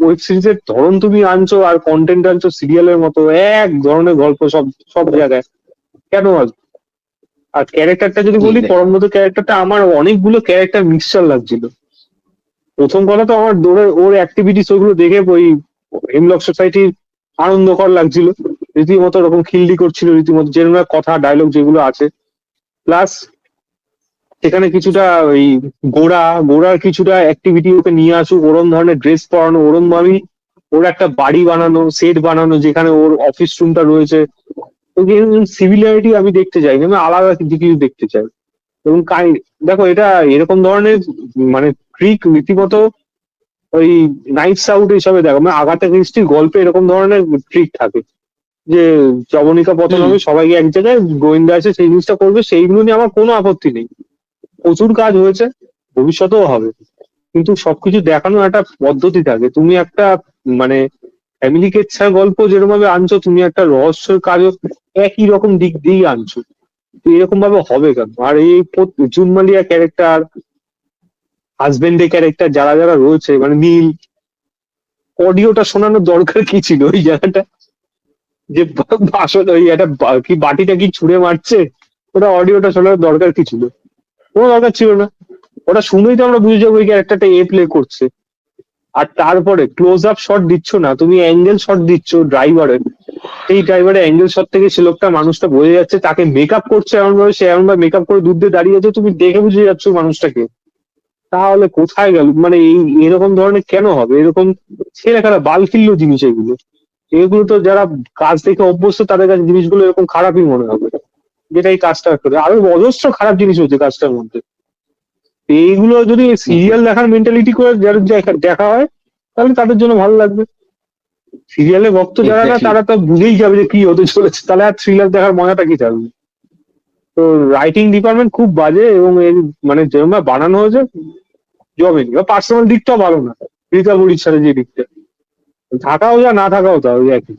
ওয়েব সিরিজের ধরন তুমি আনছো আর কন্টেন্ট আনছো সিরিয়ালের মতো, এক ধরনের গল্প সব সব জায়গায়, কেন আসবে? আর ক্যারেক্টারটা যদি বলি, পরমব্রত ক্যারেক্টারটা আমার অনেকগুলো ক্যারেক্টার মিক্সচার লাগছিল। প্রথম কথা তো আমার ওর অ্যাক্টিভিটিস ওইগুলো দেখে ওই হেমলক সোসাইটির আনন্দকর লাগছিল, রীতিমতো ওরকম খিল্লি করছিল, রীতিমতো যেরকম কথা ডায়লগ যেগুলো আছে। প্লাস সেখানে কিছুটা ওই গোড়ার কিছুটা অ্যাক্টিভিটি ওকে নিয়ে আসুক, ওরম ধরনের ড্রেস পরানো, ওরম ভাবেই ওর একটা বাড়ি বানানো, সেট বানানো, যেখানে ওর অফিস রুমটা রয়েছে। সিমিলারিটি আমি দেখতে চাই না, আমি আলাদা কিছু দেখতে চাই। এবং দেখো এটা এরকম ধরনের, মানে ট্রিক রীতিমতো ওই নাইটস আউট হিসাবে দেখো, মানে আগাথা ক্রিস্টির গল্পে এরকম ধরনের ট্রিক থাকে যে জবনিকা পতন হবে, সবাইকে এক জায়গায় গোয়েন্দা আছে সেই জিনিসটা করবে, সেইগুলো নিয়ে আমার কোনো আপত্তি নেই। প্রচুর কাজ হয়েছে, ভবিষ্যতেও হবে, কিন্তু সবকিছু দেখানোর একটা পদ্ধতি থাকে। তুমি একটা, মানে ফ্যামিলি কেচ্ছার গল্প যেরকম ভাবে আনছো, তুমি একটা রহস্যের কাজও একই রকম দিক দিয়েই আনছো, তো এরকম ভাবে হবে কেন? আর এই জুন মালিয়া ক্যারেক্টার, হাজবেন্ডের ক্যারেক্টার যারা যারা রয়েছে, মানে নীল, অডিওটা শোনানোর দরকার কি ছিল ওই জায়গাটা? যে আসলে ওই একটা কি বাটিটা কি ছুঁড়ে মারছে, ওটা অডিওটা শোনানোর দরকার কি ছিল? কোনো দরকার ছিল না। ওটা শুনেই তো আমরা বুঝে যাবো ওই ক্যারেক্টারটা প্লে করছে। আর তারপরে ক্লোজ আপ শট দিচ্ছ না, তুমি অ্যাঙ্গেল শট দিচ্ছ ড্রাইভারের, সেই ড্রাইভারের অ্যাঙ্গেল শট থেকে সে লোকটা, মানুষটা বোঝা যাচ্ছে তাকে মেকআপ করছে এমন ভাবে, সে এমন ভাবে মেকআপ করে দূর দিয়ে দাঁড়িয়ে আছে, তুমি দেখে বুঝে যাচ্ছ মানুষটাকে। তাহলে কোথায় গেল? মানে এরকম ধরনের কেন হবে? এরকম ছেলেখেলা বালখিল্য জিনিস এগুলো। এগুলো তো যারা কাজ দেখে অভ্যস্ত তাদের কাছে জিনিসগুলো এরকম খারাপই মনে হবে, যেটা এই কাজটা করে। আরো অজস্র খারাপ জিনিস হচ্ছে কাজটার মধ্যে। এইগুলো যদি সিরিয়াল দেখার মেন্টালিটি করে যারা দেখা হয়, তাহলে তাদের জন্য ভালো লাগবে। সিরিয়ালে ভক্ত যারা না, তারা তো বুঝেই যাবে যে কি হতে চলেছে, তাহলে আর থ্রিলার দেখার মজাটা কি থাকবে? তো রাইটিং ডিপার্টমেন্ট খুব বাজে, এবং এর মানে যেরকম বানানো হয়েছে জমেনি। বা পার্সোনাল দিকটাও ভালো না, রিতা বুড়ির সাথে যে দিকটা, থাকাও যা না থাকাও তা ওই একই।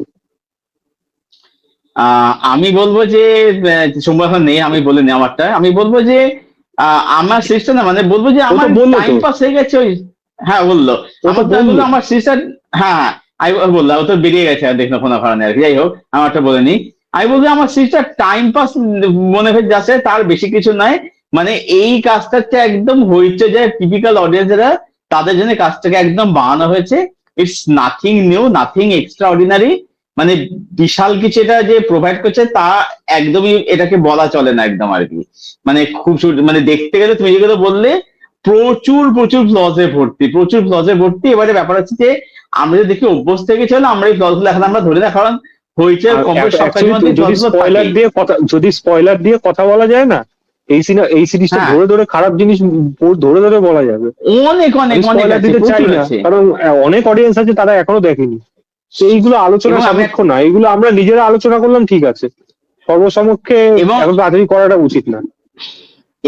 আমি বলবো যে সময় এখন নেই, আমি বলে নি আমারটা। আমি বলবো যে আমার সিস্টার না, মানে বলবো যে আমার টাইম পাস হয়ে গেছে ওই। হ্যাঁ বললো, বললো আমার সিস্টার। হ্যাঁ আমি বললাম, ও তো বেরিয়ে গেছে আর দেখলো কোনো কারণে আর কি। যাই হোক, আমারটা বলে নি। আমি বলবো আমার সিস্টার টাইম পাস মনে হয়ে যাচ্ছে, তার বেশি কিছু নয়। মানে এই কাজটাকে একদম হইছে যে টিপিক্যাল অডিয়েন্সরা, তাদের জন্য কাজটাকে একদম বানানো হয়েছে। It's nothing new, nothing extra ordinary. মানে বিশাল কিছু এটা যে প্রোভাইড করছে তা একদমই এটাকে বলা চলে না একদম আর কি। মানে খুব মানে দেখতে গেলে তুমি যেগুলো বললে, প্রচুর প্রচুর ফ্লজে ভর্তি, প্রচুর ফ্লজে ভর্তি। এবারে ব্যাপার হচ্ছে যে আমরা যদি দেখি অভ্যস্ত থেকে চলে আমরা এই গল্পগুলো এখন আমরা ধরে না, কারণ হইচই কম বেশ সব কাজের মধ্যে যদি স্পয়লার দিয়ে কথা বলা যায় না, এই সিরিজটা হ্যাঁ। ধরে ধরে খারাপ জিনিস ধরে ধরে বলা যাবে। অনেক অনেক অনেক স্পয়লার আছে, দিতে চাই প্রচুর না, আছে। কারণ অনেক অডিয়েন্স আছে তারা এখনো দেখেনি। তো এইগুলো আলোচনা এবং আমি সাপেক্ষ না, এইগুলো আমরা নিজেরা আলোচনা করলাম ঠিক আছে, সর্বসমক্ষে এবং এত তাড়াতাড়ি করাটা উচিত না।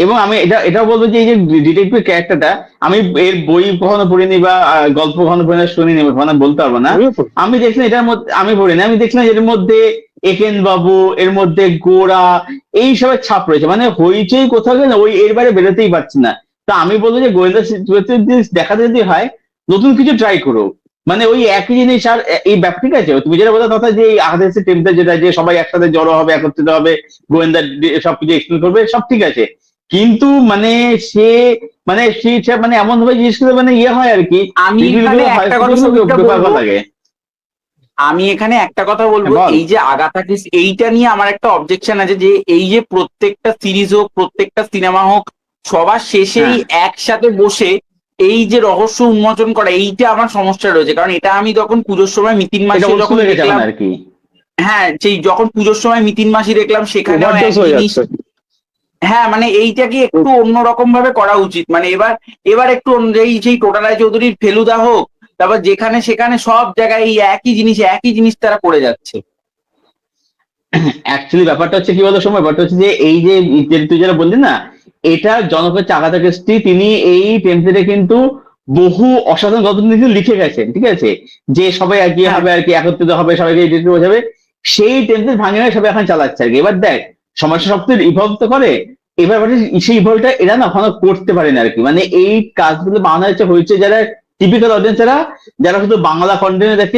এবং আমি এটা বলবো যে এই যে ডিটেকটিভ ক্যারেক্টারটা, আমি এর বই কখনো পড়িনি বা গল্প কখনো পড়িনি, শুনিনি, কখনো বলতে পারবো না। আমিও পড়ি। আমি দেখলাম এটার মধ্যে, আমি পড়িনি, আমি দেখলাম এর মধ্যে একেন বাবু, এর মধ্যে গোড়া, এই সবের ছাপ রয়েছে। মানে হইচই কোথাও গেলে ওই এর বাইরে বেরোতেই পারছি না। তো আমি বলবো যে গোয়েন্দা দেখাতে যদি হয়, নতুন কিছু ট্রাই করো। মানে ওই একই জিনিস আর এই ব্যাপার, ঠিক আছে তুমি যেটা বলতে কথা যে এই আহাদেসি টেম্পটা যেটা, যে সবাই একসাথে জড়ো হবে, একত্রিত হবে, গোয়েন্দা সবকিছু এক্সপ্লেন করবে, সব ঠিক আছে, কিন্তু মানে সে মানে এমন ভাবে জিনিসগুলো মানে ইয়ে হয় আর কি। আমি এখানে একটা কথা সৌভিকদা বলবো, লাগে। আমি এখানে একটা কথা বলবো, বল। এই যে আগাথা ক্রিস্টি, এইটা নিয়ে আমার একটা অবজেকশন আছে যে এই যে প্রত্যেকটা সিরিজ হোক, প্রত্যেকটা সিনেমা হোক, সবার শেষেই একসাথে বসে এই যে রহস্য উন্মোচন করা, এইটা আমার সমস্যা রয়েছে। কারণ এটা আমি যখন পুজোর সময় মিতিন মাসি যখন দেখলাম, আর কি, হ্যাঁ সেই যখন পুজোর সময় মিতিন মাসি দেখলাম, সেখানে হ্যাঁ মানে এইটাকে একটু অন্যরকম ভাবে করা উচিত। মানে এবার একটু সেই টোটারায় চৌধুরীর ফেলুদা হোক, তারপর যেখানে সেখানে সব জায়গায় এই একই জিনিস তারা করে যাচ্ছে। অ্যাকচুয়ালি ব্যাপারটা হচ্ছে কি বলতো সময়, ব্যাপারটা হচ্ছে যে এই যে তুই যেটা বললি না, এটা জনপ্রিয় আগাথা ক্রিস্টি, তিনি এই টেম্পলেটে কিন্তু বহু অসাধারণ গল্প কিন্তু লিখে গেছেন, ঠিক আছে, যে সবাই একই হবে আর কি, একত্রিত হবে, সবাইকে বোঝাবে, সেই টেম্পলেট ভাঙে সবাই এখন চালাচ্ছে আর কি। এবার দেখ সমস্যা সব তো ইভলভ তো করে, এবার সেই ইভলভটা এরা না ওখানে করতে পারে না আর কি। মানে এই কাজগুলো বানানো হয়েছে যারা টিপিক্যাল অডিয়েন্সেরা, যারা শুধু বাংলা কন্টেন্ট দেখে,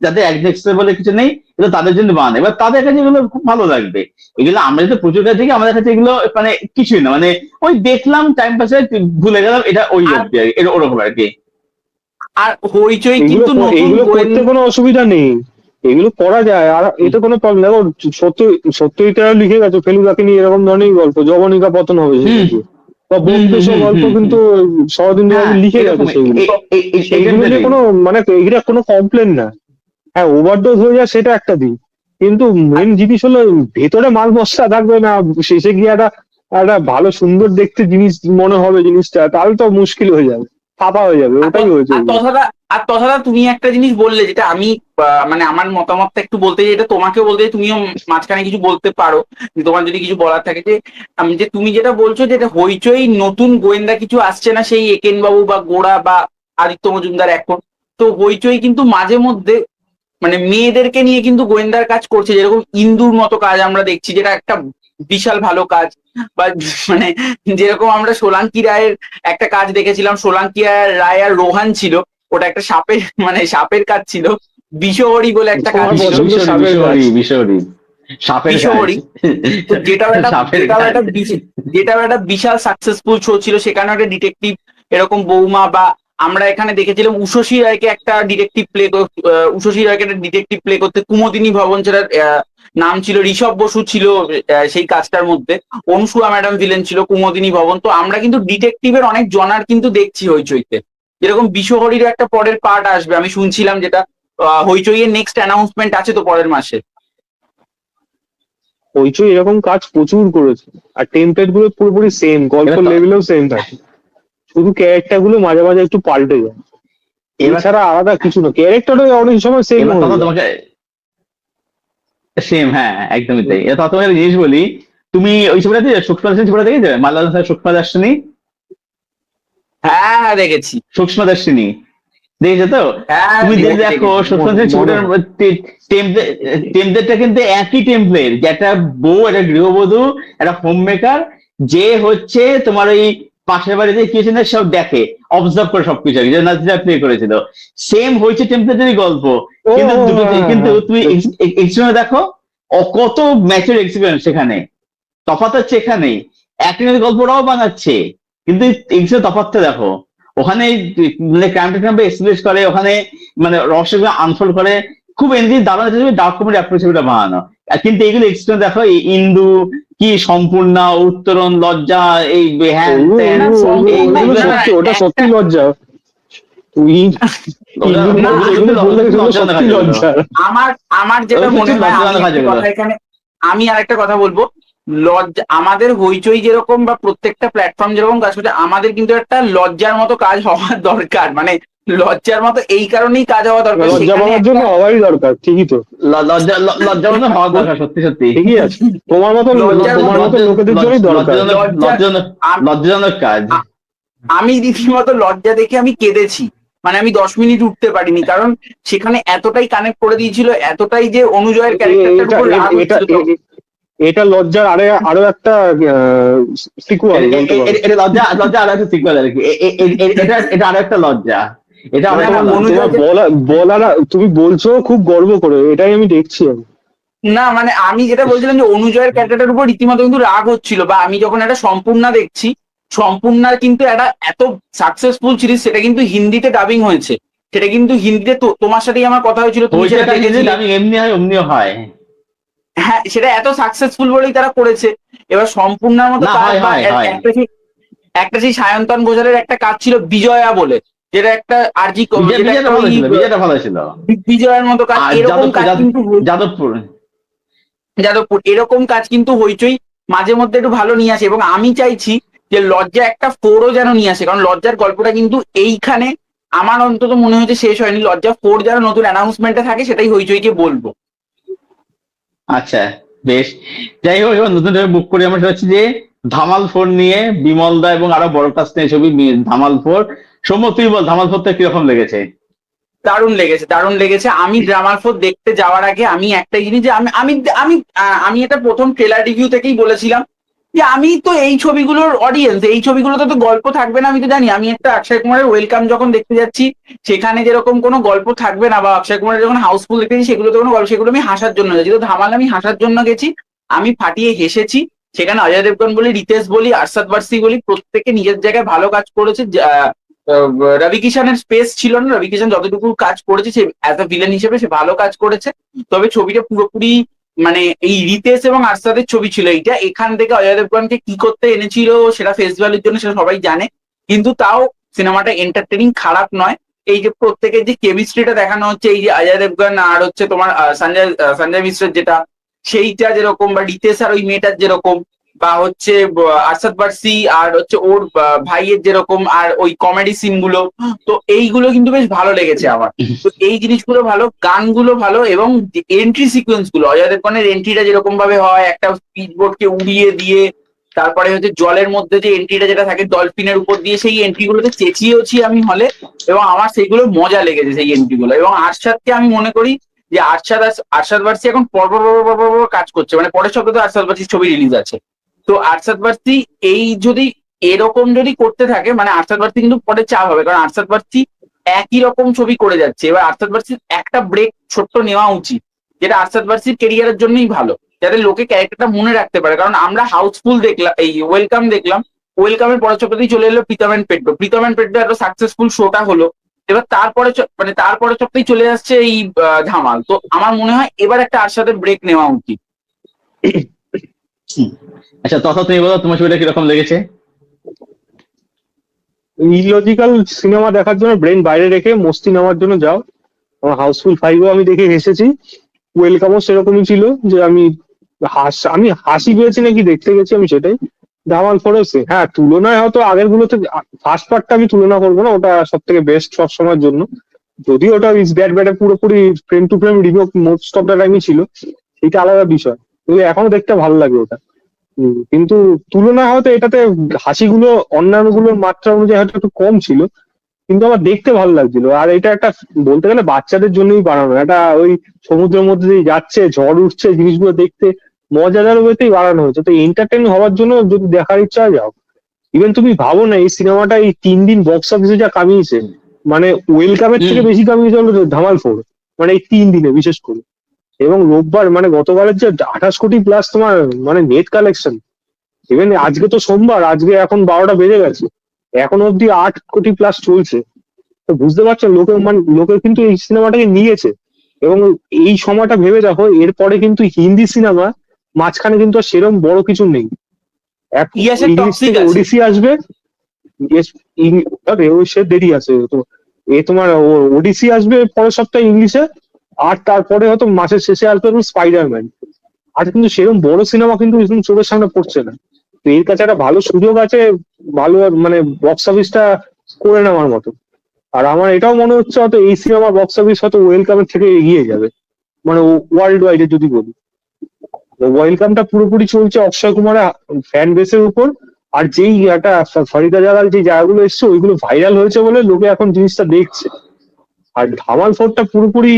যাদের একজেক্ট বলে কিছু নেই, এটা তাদের জন্য বানানো। এবার তাদের কাছে এগুলো খুব ভালো লাগবে। এগুলো আমরা যদি প্রচুর কাছে দেখি, আমাদের কাছে এগুলো মানে কিছুই না, মানে ওই দেখলাম টাইম পাসে ভুলে গেলাম, এটা ওই অব্দি আর কি, ওরকম আর কি। আর হইচই কিন্তু এগুলো করতে কোনো অসুবিধা নেই, এগুলো করা যায়, আর এটা কোনো প্রবলেম। দেখো সত্যিটা লিখে গেছে ফেলুদাকে নিয়ে এরকম ধরনের গল্প, জবনিকা পতন হবে বা বন্ধুসব গল্প কিন্তু শরদিন লিখে গেছে, সেগুলো নিয়ে কোনো মানে এটা কোনো কমপ্লেন না। হ্যাঁ ওভারডোজ হয়ে যায় সেটা একটা দিক, কিন্তু মেন জিনিস হলো ভেতরে মাল মশলা থাকবে না, শেষে গিয়ে একটা ভালো সুন্দর দেখতে জিনিস মনে হবে জিনিসটা, তাহলে তো মুশকিল হয়ে যাবে, ফাঁপা হয়ে যাবে, ওটাই হয়েছে। আর তথাদা তুমি একটা জিনিস বললে যেটা আমি মানে আমার মতামতটা একটু বলতে চাই, এটা তোমাকেও বলতে চাই, তুমিও মাঝখানে কিছু বলতে পারো তোমার যদি কিছু বলার থাকে। যে তুমি যেটা বলছো যে হইচই নতুন গোয়েন্দা কিছু আসছে না, সেই একেন বাবু বা গোড়া বা আদিত্য মজুমদার এখন তো হইচই কিন্তু মাঝে মধ্যে মানে মেয়েদেরকে নিয়ে কিন্তু গোয়েন্দার কাজ করছে, যেরকম ইন্দুর মতো কাজ আমরা দেখছি, যেটা একটা বিশাল ভালো কাজ। বা মানে যেরকম আমরা সোলাঙ্কি রায়ের একটা কাজ দেখেছিলাম, সোলাঙ্কি রায় আর রোহান ছিল, ওটা একটা সাপের কাজ ছিল, বিষহরি বলে একটা কাজ ছিল, যেটাও একটা বিশাল সাকসেসফুল শো ছিল। সেখানে একটা ডিটেকটিভ এরকম বৌমা, বা আমরা এখানে দেখেছিলাম উষসী রায়কে একটা ডিটেকটিভ প্লে করতে, কুমোদিনী ভবন, যেটা নাম ছিল, ঋষভ বসু ছিল সেই কাজটার মধ্যে, অনুসুয়া ম্যাডাম ভিলেন ছিল, কুমোদিনী ভবন। তো আমরা কিন্তু ডিটেকটিভের অনেক জনার কিন্তু দেখছি হইচইতে। যেরকম বিষহরির একটা পরের পার্ট আসবে আমি শুনছিলাম, যেটা হইচইয়ের নেক্সট অ্যানাউন্সমেন্ট আছে তো পরের মাসে। হইচই এরকম কাজ প্রচুর করেছে, আর টেমপ্লেট গুলো পুরোপুরি সেম, গল্প লেভেলেও সেম থাকে, শুধু ক্যারেক্টার গুলো মাঝে মাঝে একটু পাল্টে যায়, এছাড়া আলাদা কিছু না। ক্যারেক্টারও অনেক সময় সেম তোমাকে সেম, হ্যাঁ একদমই তাই। এটা তোমাকে একটা জিনিস বলি, তুমি ওই ছবিটা সূক্ষ্ম ছবিটা দেখেছো, মাল্লাল সূক্ষ্ম দার্শনী? হ্যাঁ দেখেছি। সূক্ষ্ম দার্শনী দেখেছো তো? তুমি দেখো সূক্ষ্ম ছবিটার টেমপ্লেটটা কিন্তু একই টেমপ্লেট, যেটা বউ, একটা গৃহবধূ, একটা হোম মেকার, যে হচ্ছে তোমার ওই পাশের বাড়িতে কি হয়েছে না সব দেখে, অবজার্ভ করে সবকিছু, যে নাজিরা প্লে করেছিল, সেম হয়েছে টেমপ্লেটেরই গল্প। কিন্তু কিন্তু তুমি এক্সপিরিয়েন্স দেখো, কত ম্যাচুর এক্সপিরিয়েন্স সেখানে, তফাৎ হচ্ছে এখানেই, একই গল্পটাও বানাচ্ছে, কিন্তু এক্সপিরিয়েন্স তফাৎটা দেখো। ওখানে মানে ক্রাইমটা এক্সপ্লেস করে, ওখানে মানে রহস্যগুলো আনফোল্ড করে, খুব এনজি দারুণ ডার্ক কমেডি অ্যাপ্রোচ ছবিটা বানানো। কিন্তু এইগুলো এক্সপিরিয়েন্স দেখো, ইন্দু কি সম্পূর্ণ, উত্তরণ, লজ্জা, এই ওটা সত্যি লজ্জা। তুই না, লজ্জার আমার আমার যেটা ওই মনে হয়, লজ্জা আমি লাগা একটা যেগুলো। কথা এখানে, আমি আর একটা কথা বলবো, লজ্জা আমাদের হইচই যেরকম বা প্রত্যেকটা প্ল্যাটফর্ম যেরকম কাজ করছে, আমাদের কিন্তু একটা লজ্জার মতো কাজ হওয়ার দরকার, মানে লজ্জার মতো এই কারণেই কাজ হওয়া দরকার, লজ্জা সেখানে পাওয়ার জন্য একটা হওয়াই দরকার, ঠিকই তো, লজ্জা মনে হওয়া দরকার, সত্যি সত্যি। ঠিকই আছে। তোমার মতো লজ্জার তোমার মতো লোকেদের জন্যই দরকার। লজ্জার লজ্জাজনক কাজ। আমি রীতিমতো লজ্জা দেখে আমি কেঁদেছি, মানে আমি 10 মিনিট উঠতে পারিনি, কারণ সেখানে এতটাই কানেক্ট করে দিয়েছিল, এতটাই যে অনুজয়ের ক্যারেক্টারটার এটা উপর রাগ এটা হচ্ছিল। এটা লজ্জার আরো একটা সিকুয়াল বলতে পারো। এটা লজ্জা আরো একটা সিকুয়েল আর কি। এটা আরো একটা লজ্জা, এটা আরো মানে একটা আমার লজ্জা। অনুজয় বলার তুমি বলছো খুব গর্ব করে, এটাই আমি দেখছি আমি। না, মানে আমি যেটা বলছিলাম যে অনুজয়ের ক্যারেক্টারটার উপর রীতিমতো কিন্তু রাগ হচ্ছিল, বা আমি যখন একটা সম্পূর্ণা দেখছি, সম্পূর্ণার কিন্তু একটা এত সাকসেসফুল সিরিজ, সেটা কিন্তু হিন্দিতে ডাবিং হয়েছে, সেটা কিন্তু হিন্দিতে তোমার সাথেই আমার কথা হয়েছিল, তুমি সেটা দেখেছিলে। আমি এমনি হয় অমনিও হয়। হ্যাঁ, সেটা এত সাকসেসফুল বলেই তারা করেছে। এবার সম্পূর্ণার মতো না, কাজ, হয় বা হয় হয়। একটা সেই সায়ন্তন ঘোষালের একটা কাজ ছিল বিজয়া বলে, যেটা একটা আরজি, যেটা বিজয়টা একটা ভালো ওই ছিল, বিজয়টা ভালো ছিল। বিজয়ের মতো কাজ, আর এরকম কাজ কিন্তু যাদবপুর যাদবপুর এরকম কাজ কিন্তু হইচই মাঝে মধ্যে একটু ভালো নিয়ে আসে, এবং আমি চাইছি যে লজ্জা একটা 4ও যেন নিয়ে আসে, কারণ লজ্জার গল্পটা কিন্তু এইখানে আমার অন্তত মনে হচ্ছে শেষ হয়নি। লজ্জা 4 যেন নতুন অ্যানাউন্সমেন্টে থাকে, সেটাই হইচইকে বলবো। আচ্ছা, বেশ। যাই হোক, এবার নতুন বুক করি আমরা, সেটা হচ্ছে যে ধামাল 4 নিয়ে বিমল দা এবং আরো বড় কাজ নিয়ে ছবি ধামাল 4। সৌম্য, তুই বল ধামাল 4টা কিরকম লেগেছে? দারুণ লেগেছে, দারুণ লেগেছে। আমি ড্রামার 4 দেখতে যাওয়ার আগে আমি একটাই জিনিস, যে আমি আমি আমি আমি এটা প্রথম ট্রেলার রিভিউ থেকেই বলেছিলাম যে আমি তো এই ছবিগুলোর অডিয়েন্স, এই ছবিগুলোতে তো গল্প থাকবে না, আমি তো জানি। আমি একটা অক্ষয় কুমারের ওয়েলকাম যখন দেখতে যাচ্ছি, সেখানে যেরকম কোনো গল্প থাকবে না, বা অক্ষয় কুমারের যখন হাউসফুল দেখতে যাচ্ছি, সেগুলোতে কোনো গল্প, সেগুলো আমি হাসার জন্য যাচ্ছি। তো ধামাল আমি হাসার জন্য গেছি, আমি ফাটিয়ে হেসেছি। সেখানে অজয় দেবগন বলি, রিতেশ বলি, আরশাদ বারসি বলি, প্রত্যেকে নিজের জায়গায় ভালো কাজ করেছে। রবি কিষানের স্পেস ছিল না, রবি কিষান যতটুকু কাজ করেছে সে অ্যাজ আ ভিলেন হিসেবে সে ভালো কাজ করেছে। তবে ছবিটা পুরোপুরি মানে এই রিতেশ এবং আরশাদের ছবি ছিল এইটা, এখান থেকে অজয় দেবগনকে কি করতে এনেছিল সেটা ফেস ভ্যালুর জন্য সেটা সবাই জানে, কিন্তু তাও সিনেমাটা এন্টারটেনিং, খারাপ নয়। এই যে প্রত্যেকের যে কেমিস্ট্রিটা দেখানো হচ্ছে, এই যে অজয় দেবগন আর হচ্ছে তোমার সঞ্জয় মিশ্রের যেটা, সেইটা যেরকম, বা রিতেশ আর ওই মেয়েটার যেরকম, বা হচ্ছে আরশাদ বারসি আর হচ্ছে ওর ভাইয়ের যেরকম, আর ওই কমেডি সিন গুলো, তো এইগুলো কিন্তু বেশ ভালো লেগেছে আমার। তো এই জিনিসগুলো ভালো, গানগুলো ভালো, এবং এন্ট্রি সিকোয়েন্স গুলো, অজয় দেবগনের এন্ট্রিটা যেরকম ভাবে হয়, একটা স্পিড বোটকে উড়িয়ে দিয়ে তারপরে হচ্ছে জলের মধ্যে যে এন্ট্রিটা যেটা থাকে ডলফিনের উপর দিয়ে, সেই এন্ট্রি গুলোতে চেঁচিয়েছি আমি হলে, এবং আমার সেইগুলো মজা লেগেছে সেই এন্ট্রি গুলো। এবং আরশাদকে আমি মনে করি যে আরশাদ বারসি এখন পর কাজ করছে, মানে পরের সপ্তাহে আরশাদ বারসির ছবি রিলিজ আছে। তো আরশাদ বারসি এই যদি এরকম যদি করতে থাকে, মানে আরশাদ বারসি কিন্তু পরে চাপ হবে, কারণ আরশাদ বারসি একই রকম ছবি করে যাচ্ছে। এবার আরশাদ বারসির একটা ব্রেক ছোট্ট নেওয়া উচিত, যেটা আরশাদ বারসির কেরিয়ারের জন্যই ভালো, যাতে লোকে ক্যারেক্টারটা মনে রাখতে পারে। কারণ আমরা হাউসফুল দেখলাম, এই ওয়েলকাম দেখলাম, ওয়েলকামের পরের সপ্তাহেই চলে এলো প্রীতম অ্যান্ড পেড্রো এত সাকসেসফুল শোটা হলো। এবার তারপরে মানে তারপরে সপ্তাহেই চলে আসছে এই ধামাল। তো আমার মনে হয় এবার একটা আরশাদের ব্রেক নেওয়া উচিত। আচ্ছা, তথা তুমি বলো তোমার ছবিটা কিরকম লেগেছে? ইলজিক্যাল সিনেমা দেখার জন্য ব্রেন বাইরে রেখে মস্তি নেওয়ার জন্য যাও। আমার হাউসফুল 5ও আমি দেখে হেসেছি, ওয়েলকামও সেরকমই ছিল, যে আমি হাসি পেয়েছি নাকি দেখতে গেছি আমি সেটাই। ধামাল 4 হ্যাঁ, তুলনায় হয়তো আগের গুলোতে ফার্স্ট পার্টটা আমি তুলনা করবো না, ওটা সব থেকে বেস্ট সব সময়ের জন্য। যদিও ওটা ইস ব্যাড ব্যাড পুরোপুরি frame two frame remake most of the টাইমই ছিল, সেটা আলাদা বিষয়, কিন্তু এখনো দেখতে ভালো লাগে ওটা। কিন্তু তুলনা হয়তো এটাতে হাসিগুলো অন্যান্য গুলোর মাত্রা অনুযায়ী হয়তো একটু কম ছিল, কিন্তু আমার দেখতে ভালো লাগছিল। আর এটা একটা বলতে গেলে বাচ্চাদের জন্যই বানানো, এটা ওই সমুদ্রের মধ্যে দিয়ে যাচ্ছে, ঝড় উঠছে, জিনিসগুলো দেখতে মজাদার ওয়েতেই বানানো হয়েছে। তো এন্টারটেইন হওয়ার জন্য যদি দেখার ইচ্ছা হয় যাও। ইভেন তুমি ভাবো না এই সিনেমাটা এই 3 দিন বক্স অফিসে যা কামিয়েছে, মানে ওয়েলকামের থেকে বেশি কামিয়েছে হলো ধামাল 4, মানে এই 3 দিনে বিশেষ করে। এবং রোববার মানে গতবারের যে 28 কোটি প্লাস তোমার মানে নেট কালেকশন। ইভেন আজকে তো সোমবার, আজকে এখন 12টা বেজে গেছে, এখন অব্দি 8 কোটি প্লাস চলছে। তো বুঝতে পারছো লোকে কিন্তু এই সিনেমাটাকে নিয়েছে। এবং এই সময়টা ভেবে দেখো, এরপরে কিন্তু হিন্দি সিনেমা মাঝখানে কিন্তু আর সেরকম বড় কিছু নেই। ইয়াসের ইংলিশ টক্সিক থেকে আছে। ওডিসি আসবে, সে দেরি আছে তো, তোমার ওডিসি আসবে পরের সপ্তাহে ইংলিশে, আর তারপরে হয়তো মাসের শেষে আসবে স্পাইডারম্যান। আর কিন্তু সেরকম বড় সিনেমা কিন্তু এরকম চোখের সামনে পড়ছে না। তো এর কাছে একটা ভালো সুযোগ আছে, ভালো মানে বক্স অফিসটা করে নেওয়ার মতো। আর আমার এটাও মনে হচ্ছে হয়তো এই সিনেমা বক্স অফিস হয়তো ওয়েলকামের থেকে এগিয়ে যাবে, মানে ওয়ার্ল্ড ওয়াইডে যদি বলি। ওয়েলকামটা পুরোপুরি চলছে অক্ষয় কুমারের ফ্যান বেসের উপর। আর যেই একটা ফরিদা জালাল যে জায়গাগুলো এসছে ওইগুলো ভাইরাল হয়েছে বলে লোকে এখন জিনিসটা দেখছে। আর ধামাল 4টা পুরোপুরি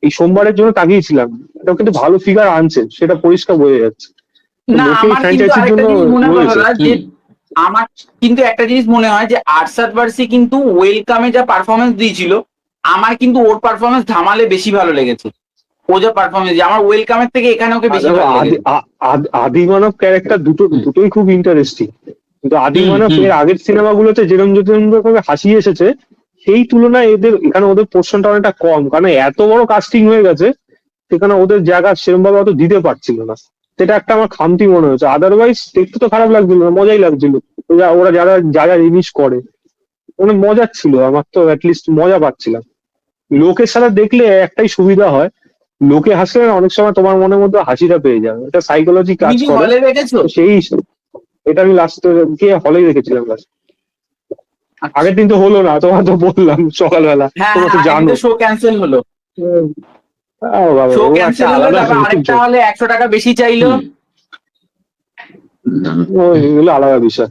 এই সোমবারের জন্য তাকিয়েছিলাম, এটা কিন্তু ভালো ফিগার আনছে, সেটা পরিষ্কার বোঝা যাচ্ছে। তো না, লোকে এই আমার কিন্তু ফ্র্যাঞ্চাইজির আরেকটা জন্য জিনিস মনে হয় রয়েছে। দাদা, যে আমার কিন্তু একটা জিনিস মনে হয় যে আরশাদ বারসি কিন্তু ওয়েলকামে যা পারফরমেন্স দিয়েছিল, আমার কিন্তু ওর পারফরমেন্স ধামালে বেশি ভালো লেগেছে। ও যা পারফরমেন্স, আমার ওয়েলকামের থেকে এখানে ওকে বেশি ভালো লেগেছে। আদি মানব ক্যারেক্টার দুটোই খুব ইন্টারেস্টিং, কিন্তু আদি মানব এর আগের সিনেমাগুলোতে যেরকম যেরকম ভাবে হাসি এসেছে সেই তুলনায় এখানে ওদের পোর্শনটা অনেকটা কম, কারণ এত বড় কাস্টিং হয়ে গেছে সেখানে ওদের জায়গা সেরকম ভাবে অত দিতে পারছিল না। সেটা একটা আমার খামতি মনে হয়েছে। আদারওয়াইজ দেখতে তো খারাপ লাগছিল না, মজাই লাগছিল। ওরা যারা যারা জিনিস করে অনেক মজার ছিল, আমার তো অ্যাটলিস্ট মজা পাচ্ছিলাম। লোকের সাথে দেখলে একটাই সুবিধা হয়, লোকে হাসলে না অনেক সময় তোমার মনের মধ্যে হাসিটা পেয়ে যাবে, এটা সাইকোলজি কাজ তুমি কি করে। হলে দেখেছো? তো সেই এটা আমি লাস্ট গিয়ে হলেই দেখেছিলাম লাস্ট। আগের দিন তো হলো না, তোমার তো বললাম সকালবেলা, হ্যাঁ তোমরা তো হ্যাঁ, জানো। শো ক্যান্সেল হলো। বাবা, শো ও একটা ক্যান্সেল হলো, আলাদা তারপর আরেকটা হলে 100 টাকা বেশি চাইলো। এগুলো আলাদা বিষয়।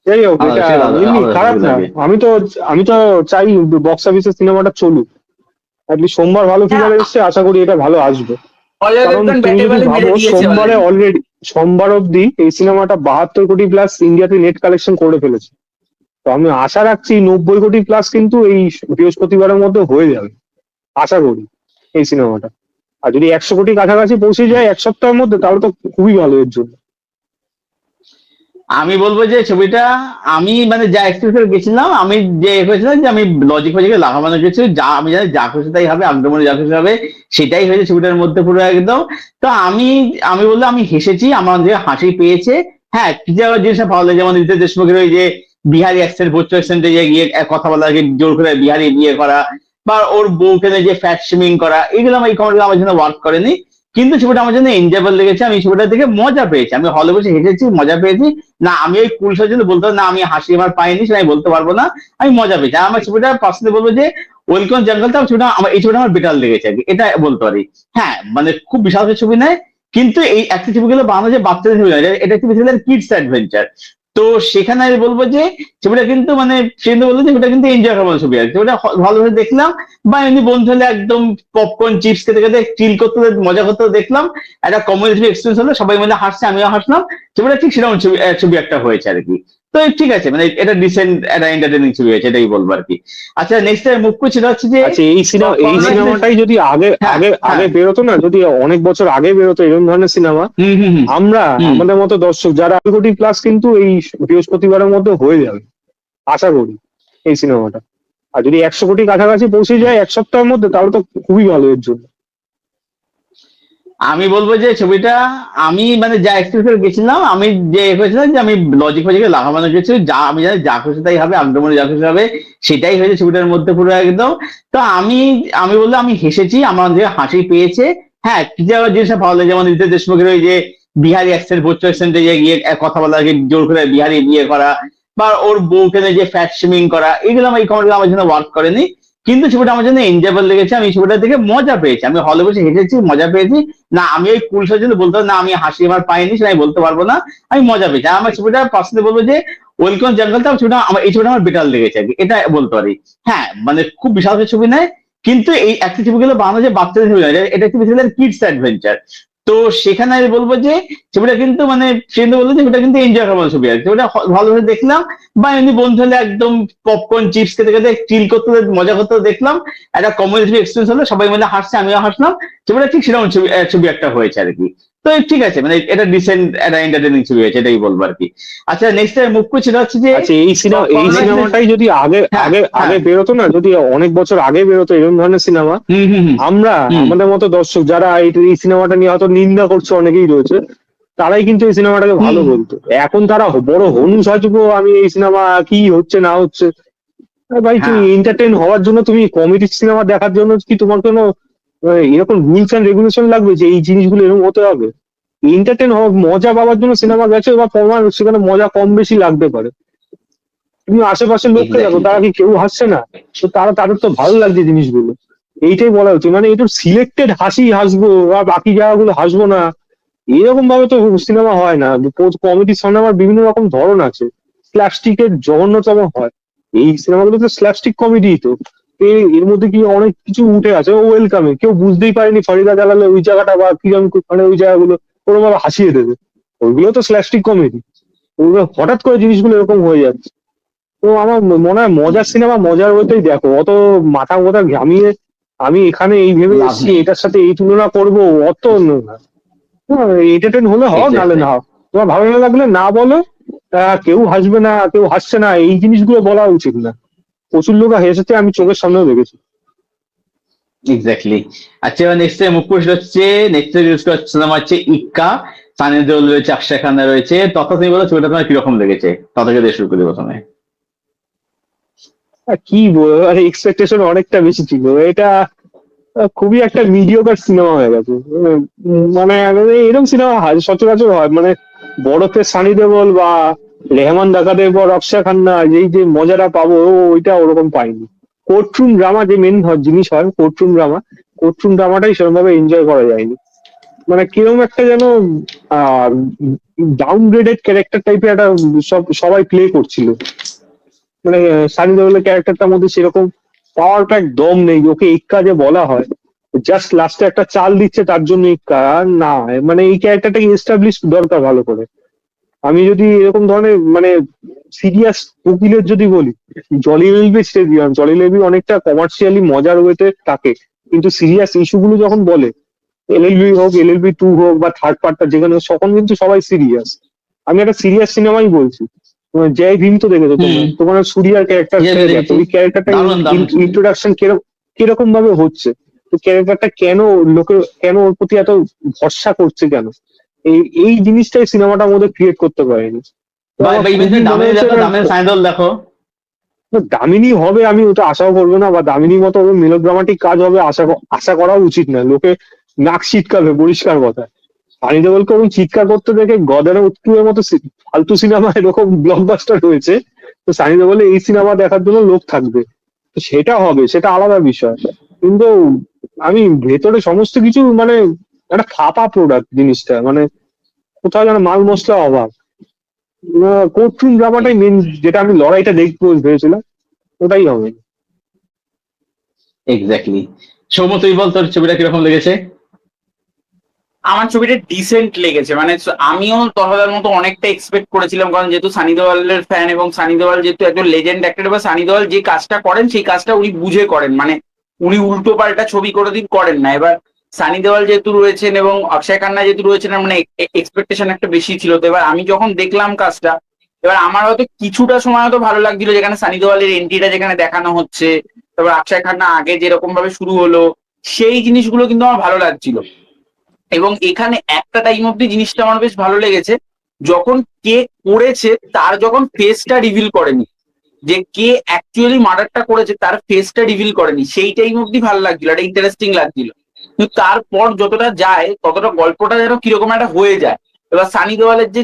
যাই হোক, এটা এমনি খারাপ না। আমি তো চাই বক্স অফিসে সিনেমাটা চলুক, অ্যাটলিস্ট সোমবার ভালো ফিগার এসছে, আশা করি এটা ভালো আসবে। অজয় কারণ দেবগন তুমি ব্যাটে যদি বলে মেরে ভাবো দিয়েছে সোমবারে already। অলরেডি সোমবার অব্দি এই সিনেমাটা 72 কোটি প্লাস ইন্ডিয়াতে নেট কালেকশন করে ফেলেছে। তো আমি আশা রাখছি 90 কোটি প্লাস কিন্তু এই বৃহস্পতিবারের মধ্যে হয়ে যাবে, আশা করি এই সিনেমাটা। আর যদি 100 কোটি কাছাকাছি পৌঁছে যায় এক সপ্তাহের মধ্যে, তাহলে তো খুবই ভালো এর জন্য। আমি বলবো যে ছবিটা, আমি মানে যা এক্সপেক্ট গেছিলাম, আমি যে হয়েছিলাম যে আমি লজিক ফজিকে লাগানো গেছি, যা আমি জানি যা খুশি তাই হবে, আগ্রমণে যা খুশি হবে সেটাই হয়েছে ছবিটার মধ্যে পুরো একদম। তো আমি বললাম আমি হেসেছি, আমার যে হাসি পেয়েছে। হ্যাঁ, কিছু জিনিসটা ভালো লাগে, যেমন রিতেশ দেশমুখের ওই যে বিহারি অ্যাকসেন্ট, ভোজপুরি অ্যাকসেন্টে গিয়ে কথা বলা, জোর করে বিহারি বিয়ে করা, বা ওর বউকে নিয়ে যে ফ্যাট শেমিং করা, এগুলো এই কমেন্টগুলো আমার জন্য ওয়ার্ক করেনি। কিন্তু ছবিটা আমার জন্য এনজয়েবল লেগেছে, আমি ছবিটা দেখে মজা পেয়েছি, আমি হলে বসে হেসেছি, মজা পেয়েছি। না আমি ওই কুলসার জন্য বলতে পারবো না আমি হাসি আমার পাইনি, সেটা আমি বলতে পারবো না। আমি মজা পেয়েছি। আর আমার ছবিটা পার্সোনালি বলবো যে ওয়েলকাম জঙ্গলটা ছবিটা আমার, এই ছবিটা আমার বেটার লেগেছে আর কি, এটা বলতে পারি। হ্যাঁ, মানে খুব বিশাল ছবি নয়, কিন্তু এই একটা ছবিগুলো বানানো যে বাচ্চাদের ছবি নয়, এটা একটু বেশি কিডস অ্যাডভেঞ্চার। তো সেখানে আমি বলবো যে ছবিটা কিন্তু মানে সেখানে বলবো যে ওটা কিন্তু এনজয় করার ছবি আর কি। ওটা ভালোভাবে দেখলাম, বা এমনি বন্ধু হলে একদম পপকর্ন চিপস খেতে খেতে চিল করতে মজা করতে দেখলাম। একটা কমিউনিটি এক্সপিরিয়েন্স হলো, সবাই মিলে হাসছে, আমিও হাসলাম। ছবিটা ঠিক সেরকম ছবি একটা হয়েছে আর কি। তো ঠিক আছে, মানে এটা ডিসেন্ট একটা এন্টারটেনিং ছবি হয়েছে, এটাই বলবো আর কি। আচ্ছা, নেক্সট মুখ সেটা হচ্ছে যে আচ্ছা, এই সিনেমাটাই যদি আগে আগে আগে বেরোতো না, যদি অনেক বছর আগে বেরোতো এরকম ধরনের সিনেমা, আমরা আমাদের মতো দর্শক যারা 2 কোটি প্লাস কিন্তু এই বৃহস্পতিবারের মধ্যে হয়ে যাবে, আশা করি এই সিনেমাটা। আর যদি 100 কোটি কাছাকাছি পৌঁছে যায় এক সপ্তাহের মধ্যে, তাহলে তো খুবই ভালো এর জন্য। আমি বলবো যে ছবিটা, আমি মানে যা এক্সপেক্ট গেছিলাম, আমি যে হয়েছিলাম যে আমি লজিক ফজিকে লাগানো গেছি, যা আমি জানি যা খুশি তাই হবে, আগ্রমণে যা খুশি হবে সেটাই হয়েছে ছবিটার মধ্যে পুরো একদম। তো আমি বললাম আমি হেসেছি, আমার যে হাসি পেয়েছে। হ্যাঁ, কিছু জিনিসটা ভালো লাগে, যেমন রিতেশ দেশমুখের ওই যে বিহারি অ্যাকসেন্ট, ভোজপুরি অ্যাকসেন্টে গিয়ে কথা বলা, জোর করে বিহারি বিয়ে করা, বা ওর বউকে নিয়ে যে ফ্যাট শেমিং করা, এগুলো এই কমেন্টগুলো আমার জন্য ওয়ার্ক করেনি। কিন্তু ছবিটা আমার জন্য এনজয়েবল লেগেছে, আমি ছবিটা দেখে মজা পেয়েছি, আমি হলে বসে হেসেছি, মজা পেয়েছি। না আমি ওই কুলসার জন্য বলতে পারবো না আমি হাসি আমার পাইনি, সেটা আমি বলতে পারবো না। আমি মজা পেয়েছি। আর আমার ছবিটা পার্সোনালি বলবো যে ওয়েলকাম জঙ্গলটা ছবিটা আমার, এই ছবিটা আমার বেটার লেগেছে আর কি, এটা বলতে পারি। হ্যাঁ, মানে খুব বিশাল ছবি নয়, কিন্তু এই একটা ছবিগুলো বানানো যে বাচ্চাদের ছবি নয়, এটা একটু বেশি কিডস অ্যাডভেঞ্চার। তো সেখানে আমি বলবো যে ছবিটা কিন্তু মানে সেখানে বলবো যে ওটা কিন্তু এনজয় করার ছবি আর কি। ওটা ভালোভাবে দেখলাম, বা এমনি বন্ধু হলে একদম পপকর্ন চিপস খেতে খেতে চিল করতে মজা করতে দেখলাম। একটা কমিউনিটি এক্সপিরিয়েন্স হলো, সবাই মিলে হাসছে, আমিও হাসলাম। ছবিটা ঠিক সেরকম ছবি একটা হয়েছে আর কি। তো ঠিক আছে, মানে এটা ডিসেন্ট একটা এন্টারটেনিং ছবি হয়েছে, এটাই বলবো আর কি। আচ্ছা, নেক্সট মুখ সেটা হচ্ছে যে আচ্ছা, এই সিনেমাটাই যদি আগে আগে আগে বেরোতো না, যদি অনেক বছর আগে বেরোতো এরকম ধরনের সিনেমা, আমরা আমাদের মতো দর্শক যারা এই সিনেমাটা নিয়ে হয়তো নিন্দা করছে অনেকেই রয়েছে, তারাই কিন্তু এই সিনেমাটাকে ভালো বলতো। এখন তারা বড় হনু সাজবো আমি এই সিনেমা কি হচ্ছে না হচ্ছে, ভাই তুমি হ্যাঁ এন্টারটেইন হওয়ার জন্য, তুমি কমেডি সিনেমা দেখার জন্য কি তোমার কোনো এরকম রুলস এন্ড রেগুলেশন লাগবে যে এই জিনিসগুলো এরকম হতে হবে? এন্টারটেইন হওয়া, মজা পাওয়ার জন্য সিনেমা গেছে, বা তোমার সেখানে মজা কম বেশি লাগতে পারে। তুমি আশেপাশের লোককে দেখো, এক্স্যাক্টলি। তারা কি কেউ হাসছে না? তো তাদের তো ভালো লাগছে জিনিসগুলো। এইটাই বলা হচ্ছে, মানে একটু সিলেক্টেড হাসি হাসবো আর বাকি জায়গাগুলো হাসবো না, এরকম ভাবে তো সিনেমা হয় না। কমেডি সিনেমার বিভিন্ন রকম ধরন আছে, স্ল্যাপস্টিকের জঘন্যতম হয়, এই সিনেমাগুলো তো স্ল্যাপস্টিক কমেডি। তো এর মধ্যে কি অনেক কিছু উঠে আছে, ও ওয়েলকামে কেউ বুঝতেই পারেনি ফরিদা জালালে ওই জায়গাটা বা কিরম, মানে ওই জায়গাগুলো ওরকম ভাবে হাসিয়ে দেবে, ওইগুলো তো স্ল্যাপস্টিক কমেডি। ওগুলো হঠাৎ করে জিনিসগুলো এরকম হয়ে যাচ্ছে। তো আমার মনে হয় মজার সিনেমা মজার বলতেই দেখো, অত মাথা মাথা ঘামিয়ে আমি এখানে এই ভেবে লাভ এসেছি নেই। এটার সাথে এই তুলনা করবো, অত না। এন্টারটেন হলে হও, নালে এক্স্যাক্টলি। না হও। তোমার ভালো না লাগলে না বলো। কেউ হাসবে না, কেউ হাসছে না, এই জিনিসগুলো বলা উচিত না। প্রচুর লোক হেসেছে, আমি চোখের সামনেও দেখেছি। এক্স্যাক্টলি। আচ্ছা, এবার নেক্সট মুখ প্রশ্ন হচ্ছে, নেক্সট ইউজ করার সিনেমা হচ্ছে ইক্কা। সানি দেওল রয়েছে, অক্ষয় খান্না রয়েছে। তথা তুমি বলো ছবিটা তোমার কিরকম লেগেছে? তথাকে দিয়ে শুরু করি প্রথমে। কি বলবো, আর এক্সপেকটেশন অনেকটা বেশি ছিল। এটা খুবই একটা মিডিওকার সিনেমা হয়ে গেছে। মানে এরকম সিনেমা সচরাচর হয়, মানে বড়তে সানি দেওল বা রেহমান ডাকাতের পর অক্ষয় খান্না যেই যে মজাটা পাবো, ওইটা ওরকম পাইনি। কোর্টরুম ড্রামা যে মেন জিনিস হয়, কোর্টরুম ড্রামাটাই সেরকম ভাবে এনজয় করা যায়নি। মানে কিরকম একটা যেন আহ ডাউনগ্রেডেড ক্যারেক্টার টাইপের একটা সবাই প্লে করছিল। মানে সানি দেওলের ক্যারেক্টারটার মধ্যে সেরকম পাওয়ার প্যাক দম নেই। ওকে ইক্কা যে বলা হয়, জাস্ট লাস্টে একটা চাল দিচ্ছে তার জন্য ইক্কা, আর না, মানে এই ক্যারেক্টারটাকে এস্টাবলিশ দরকার ভালো করে। আমি যদি এরকম ধরনের মানে সিরিয়াস উকিলের যদি বলি, জলি এলবি অনেকটা কমার্শিয়ালি মজার ওয়েতে থাকে, কিন্তু সিরিয়াস ইস্যু গুলো যখন বলে, এলএলবি হোক, এলএলবি 2 হোক বা থার্ড পার্টটা যেখানে হোক, তখন কিন্তু সবাই সিরিয়াস। আমি একটা সিরিয়াস সিনেমাই বলছি। জয় ভীম তো দেখেছো হুম। তোমরা, তোমার সুরিয়ার ক্যারেক্টার ঠিক আছে, দেখো, দেখেছি। ওই ক্যারেক্টারটা দারুণ দারুণ ছবি। ইন্ট্রোডাকশন কিরকম ভাবে হচ্ছে, তো ক্যারেক্টারটা কেন লোকে কেন ওর প্রতি এত ভরসা করছে কেন, এই জিনিসটাই সিনেমাটার মধ্যে ক্রিয়েট করতে পারেনি। তো বা আমার বা ইভেন খুবই মনে দামিনী হয়েছে দেখো, এটা দামিনী সানি দেওল দেখো। দামিনী হবে, আমি ওটা আশাও করবো না, বা দামিনীর মতো মেলোড্রামাটিক কাজ হবে আশা করা উচিত না। লোকে নাক ছিটকাবে, পরিষ্কার কথা। সানি দেওলকে ওরকম চিৎকার করতে দেখে গদারে উৎকুয়ের মতো ফালতু সিনেমা এরকম ব্লকবাস্টার হয়েছে, তো সানি দেওলের এই সিনেমা দেখার জন্য লোক থাকবে, তো সেটা হবে, সেটা আলাদা বিষয়। কিন্তু আমি ভেতরে সমস্ত কিছু মানে একটা ফাঁপা প্রোডাক্ট জিনিসটা, মানে কোথাও যেন মাল মশলা অভাব। কোর্টরুম ড্রামাটাই মেন, যেটা আমি লড়াইটা দেখবো ভেবেছিলাম, ওটাই হবে। এক্স্যাক্টলি। সৌম্য, তুই বল তোর ছবিটা কিরকম লেগেছে? আমার ছবিটা ডিসেন্ট লেগেছে, মানে আমিও তহদার মতো অনেকটা এক্সপেক্ট করেছিলাম, কারণ যেহেতু সানি দেওয়ালের ফ্যান, এবং সানি দেওয়াল যেহেতু একজন লেজেন্ড অ্যাক্টর, বা সানি দেওয়াল যে কাজটা করেন সেই কাজটা উনি বুঝে করেন, মানে উনি উল্টো পাল্টা ছবি কোনোদিন করেন না। এবার সানি দেওয়াল যেহেতু রয়েছেন এবং অক্ষয় খান্না যেহেতু রয়েছেন, মানে এক্সপেকটেশন একটা বেশি ছিল। তো এবার আমি যখন দেখলাম কাজটা, এবার আমার হয়তো কিছুটা সময় হয়তো ভালো লাগছিল, যেখানে সানি দেওয়ালের এন্ট্রিটা যেখানে দেখানো হচ্ছে, তারপর অক্ষয় খান্না আগে যেরকম ভাবে শুরু হলো, সেই জিনিসগুলো কিন্তু আমার ভালো লাগছিল। এবং এখানে একটা টাইম অব্দি জিনিসটা আমার বেশ ভালো লেগেছে, যখন কে করেছে তার যখন ফেসটা রিভিল করেনি, যে কে অ্যাকচুয়ালি মার্ডারটা করেছে তার ফেসটা রিভিল করেনি, সেই টাইম অব্দি ভালো লাগছিল, এটা ইন্টারেস্টিং লাগছিল। কিন্তু তারপর যতটা যায় ততটা গল্পটা যেন কিরকম একটা হয়ে যায়। এবার সানি দেওয়ালের যে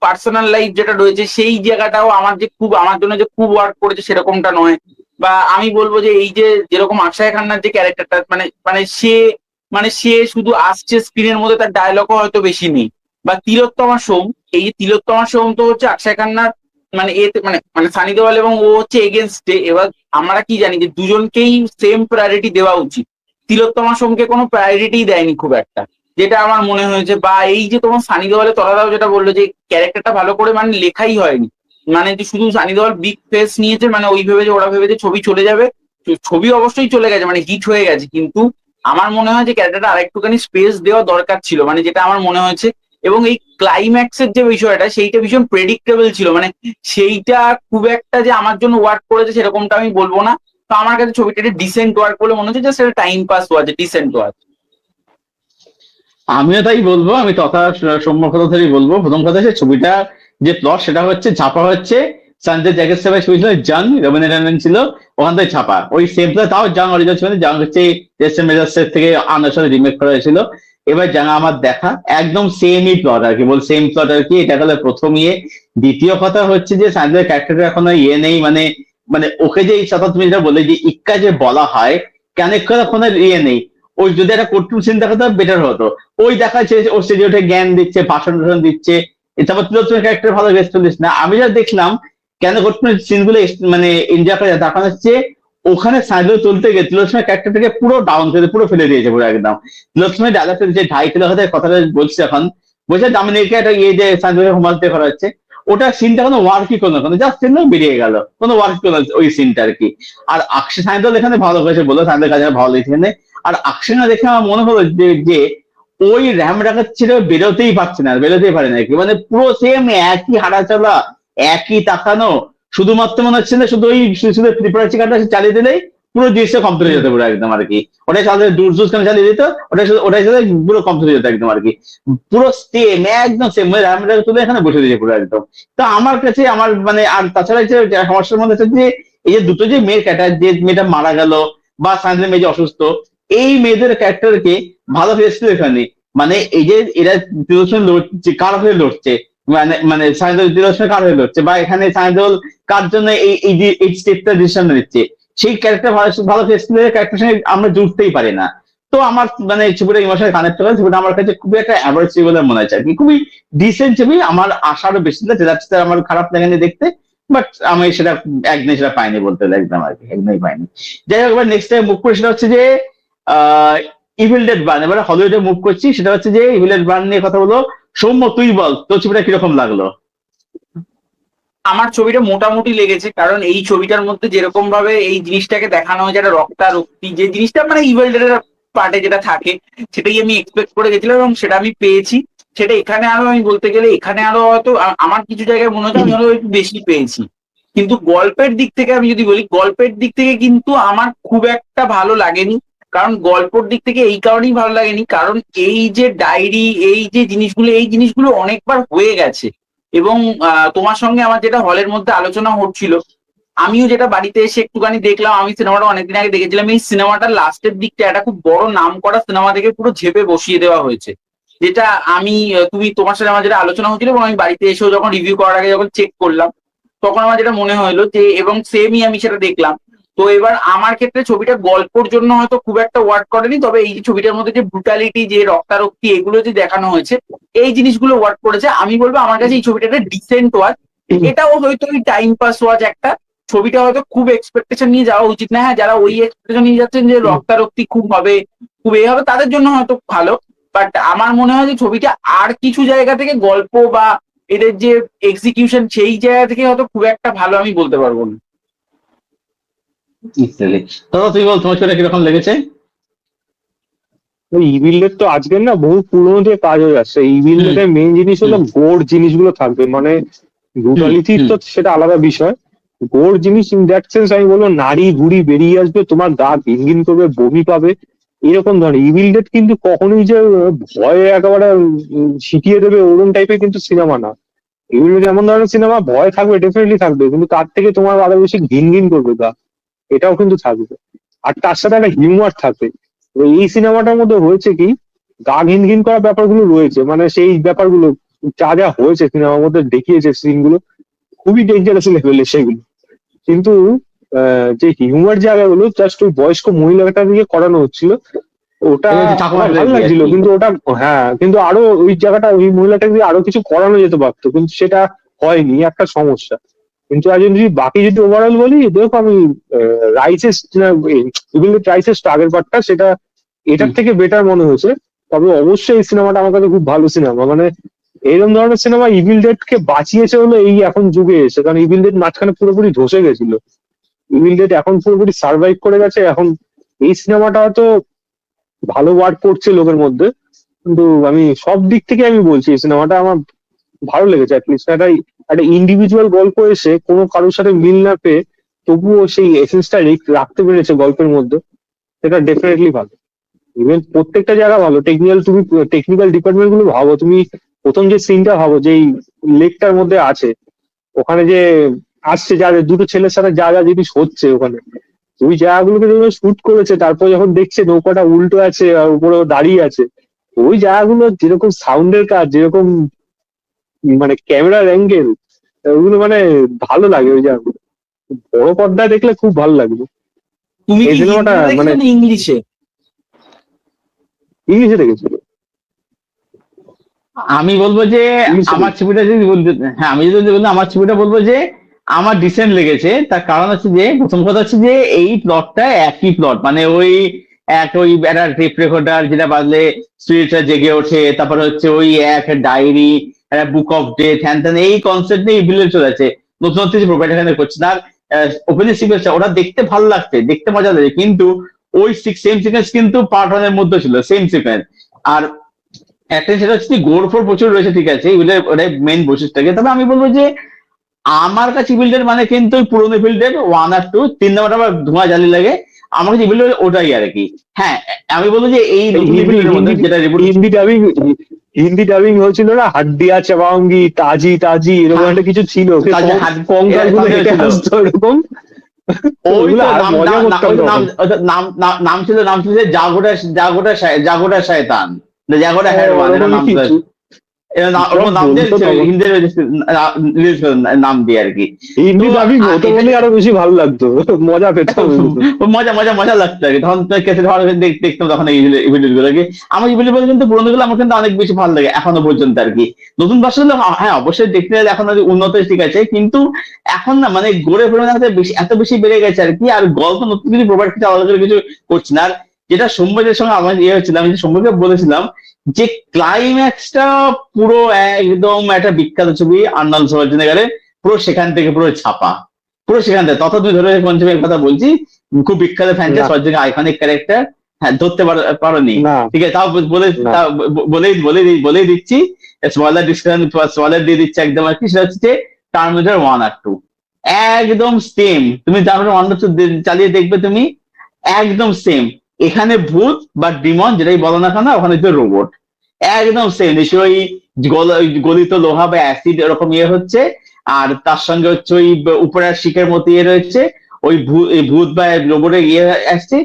পার্সোনাল লাইফ যেটা রয়েছে, সেই জায়গাটাও আমার জন্য যে খুব ওয়ার্ক করেছে সেরকমটা নয়। বা আমি বলবো যে এই যে যেরকম অক্ষয় খান্নার যে ক্যারেক্টারটা, মানে সে শুধু আসছে স্ক্রিনের মধ্যে, তার ডায়লগও হয়তো বেশি নেই। বা তিলোত্তমা সোম, এই যে তিলোত্তমা সোম তো হচ্ছে অক্ষয় খান্নার মানে এতে মানে মানে সানি দেওয়াল এবং ও হচ্ছে এগেনস্টে। এবার আমরা কি জানি যে দুজনকেই সেম প্রায়োরিটি দেওয়া উচিত, তিলোত্তমা সোমকে কোনো প্রায়োরিটি দেয়নি খুব একটা, যেটা আমার মনে হয়েছে। বা এই যে তোমার সানি দেওয়ালে তলাদাও যেটা বললো যে ক্যারেক্টারটা ভালো করে মানে লেখাই হয়নি, মানে যে শুধু সানি দেওয়াল বিগ ফেস নিয়েছে, মানে ওই ভেবেছে, ওরা ভেবেছে ছবি চলে যাবে। ছবি অবশ্যই চলে গেছে, মানে হিট হয়ে গেছে, কিন্তু আমার মনে হয় যে ক্যারেক্টারটা আরেকটুখানি স্পেস দেওয়া দরকার ছিল, মানে যেটা আমার মনে হয়েছে। এবং এই ক্লাইম্যাক্সের যে বিষয়টা, সেইটা ভীষণ প্রেডিক্টেবল ছিল, মানে সেইটা খুব একটা যে আমার জন্য ওয়ার্ক করেছে সেরকমটা আমি বলবো না। তো আমার কাছে ছবিটা ডিসেন্ট ওয়ার্ক বলে মনে হচ্ছে, জাস্ট একটা time pass watch, decent watch. আমিও তাই বলবো। আমি তথা সৌম্য কথা ধরেই বলবো। প্রথম কথা হচ্ছে ছবিটা যে প্লট, সেটা হচ্ছে ঝাপা হচ্ছে সঞ্জয় জ্যাকেট সেবাই ছবি ছিল জাং, রবীন্দ্র ট্যান্ডন ছিল ওখান থেকে ছাপা, ওই সেম প্লট, তাও জাং অরিজিনাল ছিল না, জাং হচ্ছে জেসন মেজার্সের থেকে আনার সাথে রিমেক করা হয়েছিল। এবার জাং আমার দেখা একদম সেমই প্লট আর কি, বল সেম প্লট আর কি, এটা গেলে প্রথম ইয়ে। দ্বিতীয় কথা হচ্ছে যে সঞ্জয়ের ক্যারেক্টারটা এখন আর ইয়ে নেই, মানে মানে ওকে যে এই কথা তুমি যেটা বললে যে ইক্কা যে বলা হয় কানেক্ট করা এখন আর ইয়ে নেই। ওই যদি একটা কোর্টরুম সিন দেখাতো বেটার হতো। ওই দেখাচ্ছে ও স্টেজে উঠে জ্ঞান দিচ্ছে, ভাষণ টাষণ দিচ্ছে, তারপর তিলোত্তমার ক্যারেক্টার ভালো গেস্ট দিচ্ছে না। আমি যা দেখলাম কেন কোর্টরুম সিন গুলো মানে এনজয় করা যায়, তখন হচ্ছে ওখানে সাইডে তুলতে গিয়ে তিলোত্তমার ক্যারেক্টারটাকে পুরো ডাউন করে পুরো ফেলে দিয়েছে পুরো একদম। তিলোত্তমার ডায়লগটা যে 2.5 কিলো কথাটা বলছে এখন, বলছে দামিনীকে একটা ইয়ে যে সাইডে হোমওয়ার্ক দিয়ে করা হচ্ছে, ওটা সিনটা কোনো ওয়ার্কই কোনো কোনো জাস্ট সিন বেরিয়ে গেল, কোনো ওয়ার্ক কোনো ওই সিনটা আর কি। আর আকশে সাইদল এখানে ভালো করেছে, বলো সাইদল কাজে ভালো লেগেছে এখানে। আর আকশে না দেখে আমার মনে হলো যে ওই র্যাম রাখার ছিল বেরোতেই পারছে না, বেরোতেই পারে না কি, মানে পুরো সেম একই হাঁটা চলা, একই তাকানো, শুধুমাত্র মনে হচ্ছে না শুধু ওই শুধু ত্রিপুরা চিকাটা চালিয়ে দিলেই পুরো জিনিসটা কমপ্লিট হয়ে যেত পুরো একদম আর কি। ওটাই চালিয়ে ডুরজুস কেন চালিয়ে দিত, ওটাই সাথে পুরো কমপ্লিট হয়ে যেত একদম আর কি। পুরো সেম একদম সেম, মানে র্যাম রাখা তুলে এখানে বসে দিয়েছে পুরো একদম। তো আমার কাছে আমার মানে, আর তাছাড়া যে সমস্যার মধ্যে হচ্ছে যে এই যে দুটো যে মেয়ের ক্যারেক্টার, যে মেয়েটা মারা গেল বা সাইন্সের মেয়ে যে অসুস্থ, এই মেয়েদের ক্যারেক্টারকে ভালো ফেসছিল এখানে। মানে এই যে এরা তিলোত্তমা লড়ছে, কার হয়ে লড়ছে, মানে মানে সাইদুল তিলোত্তমা কার হয়ে লড়ছে, বা এখানে সাইদুল কার জন্য এই যে এই স্টেপটা ডিসিশন নিচ্ছে, সেই ক্যারেক্টার ভালো ভালো ফেসছিল ক্যারেক্টার সঙ্গে আমরা জুড়তেই পারি না। তো আমার মানে ছবিটা ইমোশনাল কানেক্ট করে, ছবিটা আমার কাছে খুবই একটা অ্যাভারেজ ছবি বলে মনে হচ্ছে আর কি, খুবই ডিসেন্ট ছবি। আমার আশারও বেশি ছিল, যেটা আমার খারাপ লাগেনি দেখতে, বাট আমি সেটা একদিন সেটা পাইনি বলতে হলে একদম আর কি, একদমই পাইনি। যাই হোক, এবার নেক্সট টাইম মুভ করে সেটা হচ্ছে যে ইভিল ডেড বার্ন, এবার হলিউডে মুভ করছি, সেটা হচ্ছে যে ইভিল ডেড বার্ন নিয়ে কথা বলো। সৌম্য তুই বল তোর ছবিটা কিরকম লাগলো? আমার ছবিটা মোটামুটি লেগেছে, কারণ এই ছবিটার মধ্যে যেরকম ভাবে এই জিনিসটাকে দেখানো হয়েছে, একটা রক্তারক্তি যে জিনিসটা মানে ইভিল ডেড পার্টে যেটা থাকে, সেটাই আমি এক্সপেক্ট করে গেছিলাম এবং সেটা আমি পেয়েছি। সেটা এখানে আরো আমি বলতে গেলে এখানে আরো হয়তো আমার কিছু জায়গায় মনে হচ্ছে আমি আরো একটু বেশি পেয়েছি। কিন্তু গল্পের দিক থেকে আমি যদি বলি, গল্পের দিক থেকে কিন্তু আমার খুব একটা ভালো লাগেনি। কারণ গল্পের দিক থেকে এই কারণেই ভালো লাগেনি, কারণ এই যে ডায়েরি, এই যে জিনিসগুলো, এই জিনিসগুলো অনেকবার হয়ে গেছে। এবং তোমার সঙ্গে আমার যেটা হলের মধ্যে আলোচনা হচ্ছিল, আমিও যেটা বাড়িতে এসে একটুখানি দেখলাম, আমি সিনেমাটা অনেকদিন আগে দেখেছিলাম, এই সিনেমাটার লাস্টের দিকটা একটা খুব বড় নাম করা সিনেমা থেকে পুরো ঝেপে বসিয়ে দেওয়া হয়েছে। যেটা আমি তুমি তোমার সাথে আমার যেটা আলোচনা হচ্ছিল এবং আমি বাড়িতে এসেও যখন রিভিউ করার আগে যখন চেক করলাম, তখন আমার যেটা মনে হলো যে, এবং সেমই আমি সেটা দেখলাম। তো এবার আমার ক্ষেত্রে ছবিটা গল্পর জন্য হয়তো খুব একটা ওয়ার্ক করেনি, তবে এই যে ছবিটার মধ্যে যে ব্রুটালিটি, যে রক্তারক্তি, এগুলো যে দেখানো হয়েছে, এই জিনিসগুলো ওয়ার্ক করেছে। আমি বলবো আমার কাছে এই ছবিটা একটা ডিসেন্ট ওয়াচ। এটাও হয়তো ওই টাইম পাস ওয়াচ একটা। ছবিটা হয়তো খুব এক্সপেকটেশন নিয়ে যাওয়া উচিত না। হ্যাঁ, যারা ওই এক্সপেকটেশন নিয়ে যাচ্ছেন যে রক্তারক্তি খুব হবে, খুব এ হবে, তাদের জন্য হয়তো ভালো। বাট আমার মনে হয় যে ছবিটা আর কিছু জায়গা থেকে গল্প বা এদের যে এক্সিকিউশন, সেই জায়গা থেকে হয়তো খুব একটা ভালো আমি বলতে পারবো না। দাদা তুই বল তোমার ছবিটা কিরকম লেগেছে? ওই ইভিল ডেড তো আজকের না বহু পুরোনো দিয়ে কাজ হয়ে যাচ্ছে। ইভিল ডেডের মেইন জিনিস হলো গোর জিনিসগুলো থাকবে, মানে ব্রুটালিটি তো সেটা আলাদা বিষয়। গোর জিনিস ইন দ্যাট সেন্স আমি বলবো নারী ঘুড়ি বেরিয়ে আসবে, তোমার গা ঘিনঘিন করবে, বমি পাবে, এরকম ধরনের। ইভিল ডেড কিন্তু কখনোই যে ভয়ে একেবারে ছিটিয়ে দেবে ওরকম টাইপের কিন্তু সিনেমা না। ইভিল ডেড এমন ধরনের সিনেমা, ভয় থাকবে, ডেফিনেটলি থাকবে, কিন্তু তার থেকে তোমার আরো বেশি ঘিনঘিন করবে গা, এটাও কিন্তু থাকবে। আর তার সাথে একটা হিউমার থাকবে। এই সিনেমাটার মধ্যে হয়েছে কি, গা ঘিন ঘিন করার ব্যাপারগুলো রয়েছে, মানে সেই ব্যাপারগুলো যা যা হয়েছে সিনেমার মধ্যে দেখিয়েছে, সিনগুলো খুবই ডেঞ্জারাস লেভেলের সেগুলো। কিন্তু যে হিউমার জায়গাগুলো জাস্ট ওই বয়স্ক মহিলাটা দিয়ে করানো হচ্ছিল, ওটা আমার ভালো লাগছিল। কিন্তু ওটা, হ্যাঁ, কিন্তু আরো ওই জায়গাটা, ওই মহিলাটাকে দিয়ে আরো কিছু করানো যেতে পারতো, কিন্তু সেটা হয়নি, একটা সমস্যা। কিন্তু আজ যদি বাকি যদি ওভারঅল বলি, দেখো আমি রাইসেস রাইসেস আগের পার্টটা, সেটা এটার থেকে বেটার মনে হয়েছে। তবে অবশ্যই এই সিনেমাটা আমার কাছে খুব ভালো সিনেমা। মানে এরকম ধরনের সিনেমা ইভিল ডেড কে বাঁচিয়েছে হলো এই এখন যুগে এসে, কারণ ইভিল ডেড মাঝখানে পুরোপুরি ধসে গেছিল। ইভিল ডেড এখন পুরোপুরি সার্ভাইভ করে গেছে। এখন এই সিনেমাটা হয়তো ভালো ওয়ার্ক করছে লোকের মধ্যে, কিন্তু আমি সব দিক থেকে আমি বলছি এই সিনেমাটা আমার ভালো লেগেছে। অ্যাটলিস্ট একটা একটা ইন্ডিভিজুয়াল গল্প এসে কোনো কারোর সাথে মিল না পেয়ে তবুও সেই এসেন্সটা রাখতে পেরেছে গল্পের মধ্যে, সেটা ডেফিনেটলি ভালো। ইভেন প্রত্যেকটা জায়গা ভালো। তুমি টেকনিক্যাল ডিপার্টমেন্ট গুলো ভাবো, তুমি প্রথম যে সিনটা ভাবো, যে লেকটার মধ্যে আছে, ওখানে যে আসছে, যা দুটো ছেলের সাথে যা যা জিনিস হচ্ছে ওখানে, ওই জায়গাগুলোকে যখন শুট করেছে, তারপর যখন দেখছে নৌকাটা উল্টো আছে আর উপরে ও দাঁড়িয়ে আছে, ওই জায়গাগুলো যেরকম সাউন্ডের কাজ, যেরকম মানে ক্যামেরার অ্যাঙ্গেল, ওগুলো মানে ভালো লাগে ওই জায়গাগুলো। বড় পর্দায় দেখলে খুব ভালো লাগবে। তুমি এই কি সিনেমাটা হিন্দিতে মানে দেখেছো না ইংলিশে? ইংলিশে দেখেছিল। আমি বলবো যে ইংলিশে আমার ছবিটা যদি বলতে, হ্যাঁ আমি যদি বলতে আমার ছবিটা বলবো যে আমার ডিসেন্ট লেগেছে। তার কারণ হচ্ছে যে প্রথম কথা হচ্ছে যে এই প্লটটা একই প্লট, মানে ওই ওই একটা টেপ রেকর্ডার যেটা বাজলে স্পিরিটটা জেগে ওঠে, তারপর হচ্ছে ওই এক ডায়েরি, একটা বুক অফ ডেথ, হ্যান ত্যান, এই কনসেপ্ট নিয়ে বিলে চলে আছে। নতুন নতুন যে প্রোভাইড এখানে করছে না, ওপেন সিকোয়েন্স ওটা দেখতে ভালো লাগছে, দেখতে মজা লাগে, কিন্তু ওই সেম সিকোয়েন্স কিন্তু পার্ট ওয়ানের মধ্যে ছিল, সেম সিকোয়েন্স। আর একটা সেটা হচ্ছে গোড়ফোড় প্রচুর রয়েছে, ঠিক আছে, এগুলো ওটাই মেইন বৈশিষ্ট্যকে। তবে আমি বলবো যে আমার কাছে বিল্ডের মানে কিন্তু ওই পুরোনো বিল্ডের 1 আর 2, 3 নাম্বারটা আবার ধোঁয়া জালি লাগে। আমার কাছে বিল্ডের ওটাই আর কি। হ্যাঁ, আমি বলবো যে এই নতুন বিল্ডের মধ্যে যেটা হিন্দি ডাবিং হয়েছিল না, হাড্ডিয়া চাবাঙ্গি তাজি তাজি এরকম একটা কিছু ছিল, কঙ্কাল গুলো হেঁটে আসতো এরকম। ওই তো মজা করতাম নাম ছিল যে জাগোটা শয়তান, জাগোটা হেরওয়ান, এর নাম ছিল, নাম দিয়ে হিন্দি নাম দিয়ে আর কি। হিন্দি ডাবিং হতো বলে আরো বেশি ভালো লাগতো, মজা পেতাম। মজা মজা মজা লাগতো আর কি। তখন কেসে দেখতাম তখন এই ভিডিও গুলোকে। আমার এই ভিডিও কিন্তু পুরোনো গুলো আমার কিন্তু অনেক বেশি ভালো লাগে এখনো পর্যন্ত আর কি। নতুন ভার্সন হলে হ্যাঁ অবশ্যই দেখতে গেলে এখন উন্নত ঠিক আছে, কিন্তু এখন না মানে গড়ে পরিমাণ এত বেশি বেড়ে গেছে আর কি। আর গল্প নতুন কিছু প্রোভাইড কিছু আলাদা করে কিছু করছে না। আর যেটা সৌম্যদের সঙ্গে আমার ইয়ে হচ্ছিল, আমি যে সৌম্যকে বলেছিলাম যে ক্লাইম্যাক্সটা পুরো একদম একটা বিখ্যাত ছবি আর্নল্ড শোয়ার্জনেগারে, পুরো সেখান থেকে পুরো ছাপা, পুরো সেখান থেকে তত দুই ধরে পঞ্চমের কথা বলছি, খুব বিখ্যাত ফ্র্যাঞ্চাইজ, শোয়ার্জনেগার আইকনিক ক্যারেক্টার। হ্যাঁ, ধরতে পারোনি, ঠিক আছে, তাও বলেই দিচ্ছি, স্পয়লার দিয়ে দিচ্ছি একদম আর কি। সেটা হচ্ছে টার্মিনেটর 1 আর 2 একদম সেম। তুমি টার্মিনেটর 1 আর 2 চালিয়ে দেখবে তুমি, একদম সেম। এখানে ভূত বা ডিমন যেটাই বলো না কেন, ওখানে হচ্ছে রোবট, একদম সেম। ওই গলিত লোহা বা অ্যাসিড এরকম ইয়ে হচ্ছে, আর তার সঙ্গে হচ্ছে ওই উপরের শিখের মতো ইয়ে রয়েছে, ওই ভূত বা রোবটের ইয়ে আসছে,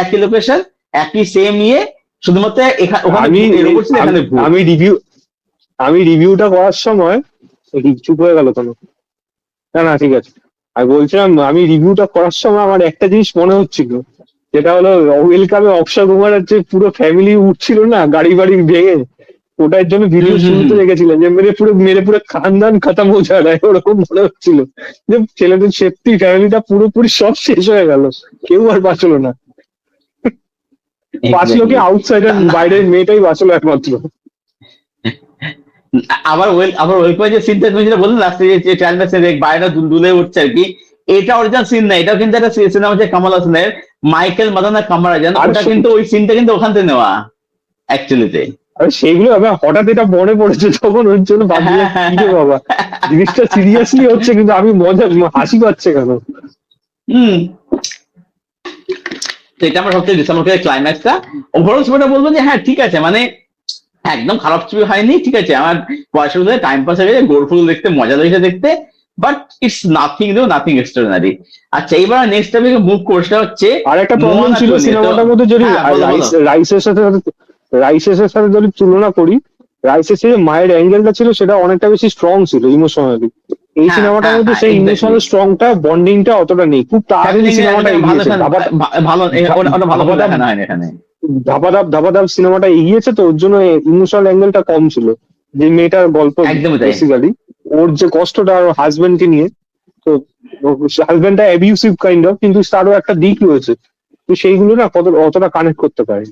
একই লোকেশন, একই সেম ইয়ে, শুধুমাত্র আমি রিভিউটা করার সময় চুপ হয়ে গেল কেন? না ঠিক আছে, আমি বলছিলাম আমি রিভিউটা করার সময় আমার একটা জিনিস মনে হচ্ছিল, যেটা হলো ওয়েলকামে অক্ষয় কুমারের যে পুরো ফ্যামিলি উঠছিল না গাড়ি বাড়ি ভেঙে, ওটার জন্য ভিডিও শুরুতে রেখেছিলেন যে মেরে পুরো খানদান খতম হয়ে যায়, ওরকম মনে হচ্ছিল যে ছেলেদের সেফটি ফ্যামিলিটা পুরোপুরি সব শেষ হয়ে গেল, কেউ আর বাঁচলো না। বাঁচলো কি আউটসাইডার, বাইরের মেয়েটাই বাঁচলো একমাত্র। আবার ওই যে সিনটা তুমি যেটা বললে লাস্টে যে ট্রানজাকশন বাইরে দুলে উঠছে আর কি, এটা অরিজিনাল সিন না, এটাও কিন্তু একটা সিনেমা হচ্ছে কামাল হাসানের মাইকেল মাদানা কামারাজান, ওটা কিন্তু ওই সিনটা কিন্তু ওখান থেকে নেওয়া অ্যাকচুয়ালিতে। সেইগুলো আমার হঠাৎ এটা মনে পড়েছে, তখন ওর জন্য ভাবছিলাম কি বাবা জিনিসটা সিরিয়াসলি হচ্ছে, কিন্তু আমি হাসি পাচ্ছে কেন। এটা আমার সবচেয়ে ডিসঅ্যাপয়েন্টেড ক্লাইম্যাক্সটা। ওভারঅল ছবিটা বলবো যে হ্যাঁ ঠিক আছে, মানে একদম খারাপ ছবি হয়নি, ঠিক আছে, আমার পয়সা ধরে টাইম পাস হয়ে গেছে, গোল ফুল দেখতে মজা লেগেছে দেখতে, বাট ইটস নাথিং এক্সট্রাঅর্ডিনারি। আচ্ছা, এবার নেক্সট টপিকে মুভ কোর্সটা হচ্ছে আর একটা প্রবলেম ছিল সিনেমাটার মধ্যে, যদি রাইসের সাথে যদি তুলনা করি, রাইসের যে মায়ের অ্যাঙ্গেলটা ছিল সেটা অনেকটা বেশি স্ট্রং ছিল ইমোশনালি। এই সিনেমাটার মধ্যে সেই ইমোশনাল স্ট্রংটা, বন্ডিংটা অতটা নেই, খুব তাড়াতাড়ি সিনেমাটা ধাপাধাপ সিনেমাটা এগিয়েছে, তো ওর জন্য ইমোশনাল অ্যাঙ্গেলটা কম ছিল। যে মেয়েটার গল্প বেসিক্যালি, ওর যে কষ্টটা ওর হাজবেন্ডকে নিয়ে, তো হাজবেন্ডটা অ্যাবিউসিভ কাইন্ড অফ, কিন্তু তারও একটা দিক রয়েছে, তো সেইগুলো না অতটা কানেক্ট করতে পারে।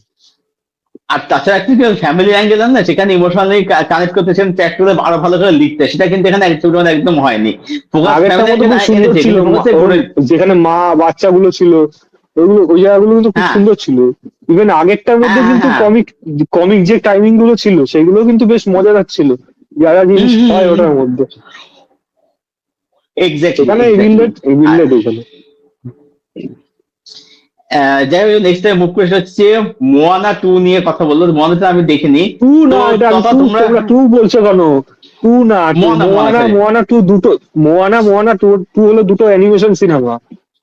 আর তাছাড়া একটু ফ্যামিলি অ্যাঙ্গেল না, সেখানে ইমোশনালি কানেক্ট করতেছেন, ট্র্যাক্টরে আরো ভালো করে লিখতে, সেটা কিন্তু এখানে একদম হয়নি। যেখানে মা বাচ্চাগুলো ছিল, ওই জায়গাগুলো কিন্তু খুব সুন্দর ছিল। ইভেন আগেরটার মধ্যে কিন্তু কমিক যে টাইমিং গুলো ছিল সেগুলো কিন্তু বেশ মজাদার ছিল, যারা জিনিস হয় ওটার মধ্যে। এখানে যাই হোক, নেক্সট টাইম মুভ কোয়েশ্চন হচ্ছে মোয়ানা 2 নিয়ে কথা বললো। মোয়ানাটা আমি দেখিনি। টু বলছো কেন? টু না, Moana, Moana sorry। Moana two দুটো, মোয়ানা টু টু হলো দুটো অ্যানিমেশন সিনেমা,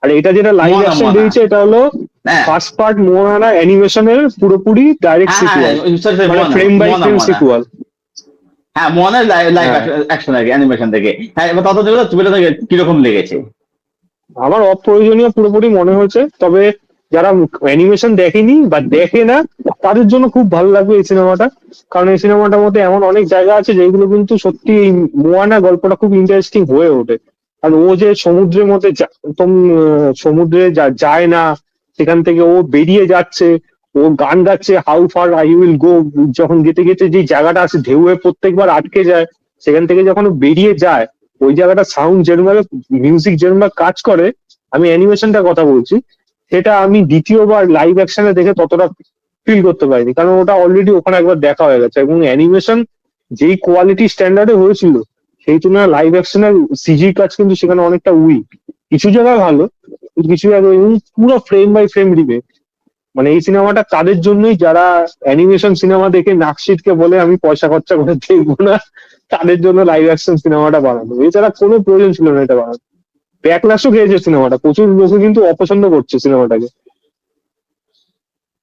আর এটা যেটা লাইভ মোয়ানা, অ্যাকশন মোয়ানা। বেরিয়েছে এটা হলো হ্যাঁ ফার্স্ট পার্ট মোয়ানা অ্যানিমেশনের পুরোপুরি ডাইরেক্ট হ্যাঁ হ্যাঁ, সিকুয়াল, সরি মানে Moana, frame by Moana, frame Moana. Sequel. হ্যাঁ মোয়ানার লাইভ হ্যাঁ, অ্যাকশন আর কি, অ্যানিমেশন থেকে। হ্যাঁ এবার তত ছবিটা থেকে কিরকম লেগেছে? আমার অপ্রয়োজনীয় পুরোপুরি মনে হয়েছে, তবে যারা অ্যানিমেশন দেখেনি বা দেখে না তাদের জন্য খুব ভালো লাগবে এই সিনেমাটা, কারণ এই সিনেমাটার মধ্যে এমন অনেক জায়গা আছে যেগুলো কিন্তু সত্যি এই মোয়ানা গল্পটা খুব ইন্টারেস্টিং হয়ে ওঠে। আর ও যে সমুদ্রের মধ্যে সমুদ্রে যায় না, সেখান থেকে ও বেরিয়ে যাচ্ছে, ও গান গাচ্ছে how far I will go, যখন গেতে গেতে যে জায়গাটা আছে ঢেউয়ে প্রত্যেকবার আটকে যায়, সেখান থেকে যখন ও বেরিয়ে যায় ওই জায়গাটা সাউন্ড যেরকম মিউজিক যেরকম কাজ করে, আমি অ্যানিমেশনটার কথা বলছি, সেটা আমি দ্বিতীয়বার লাইভ অ্যাকশনে দেখে ততটা ফিল করতে পারিনি, কারণ ওটা অলরেডি ওখানে একবার দেখা হয়ে গেছে, এবং অ্যানিমেশন যেই কোয়ালিটি স্ট্যান্ডার্ডে হয়েছিল সেই তুলনায় লাইভ অ্যাকশনের সিজির কাজ কিন্তু সেখানে অনেকটা উইক, কিছু জায়গায় ভালো কিন্তু কিছু জায়গায় এবং পুরো ফ্রেম বাই ফ্রেম রিমেক। মানে এই সিনেমাটা তাদের জন্যই যারা অ্যানিমেশন সিনেমা দেখে নাকশিটকে বলে আমি পয়সা খরচা করে দেখবো না, তাদের জন্য লাইভ অ্যাকশন সিনেমাটা বানানো, এছাড়া কোনো প্রয়োজন ছিল না এটা বানানো। ব্যাকল্যাশও খেয়েছে সিনেমাটা, প্রচুর লোকে কিন্তু অপছন্দ করছে সিনেমাটাকে।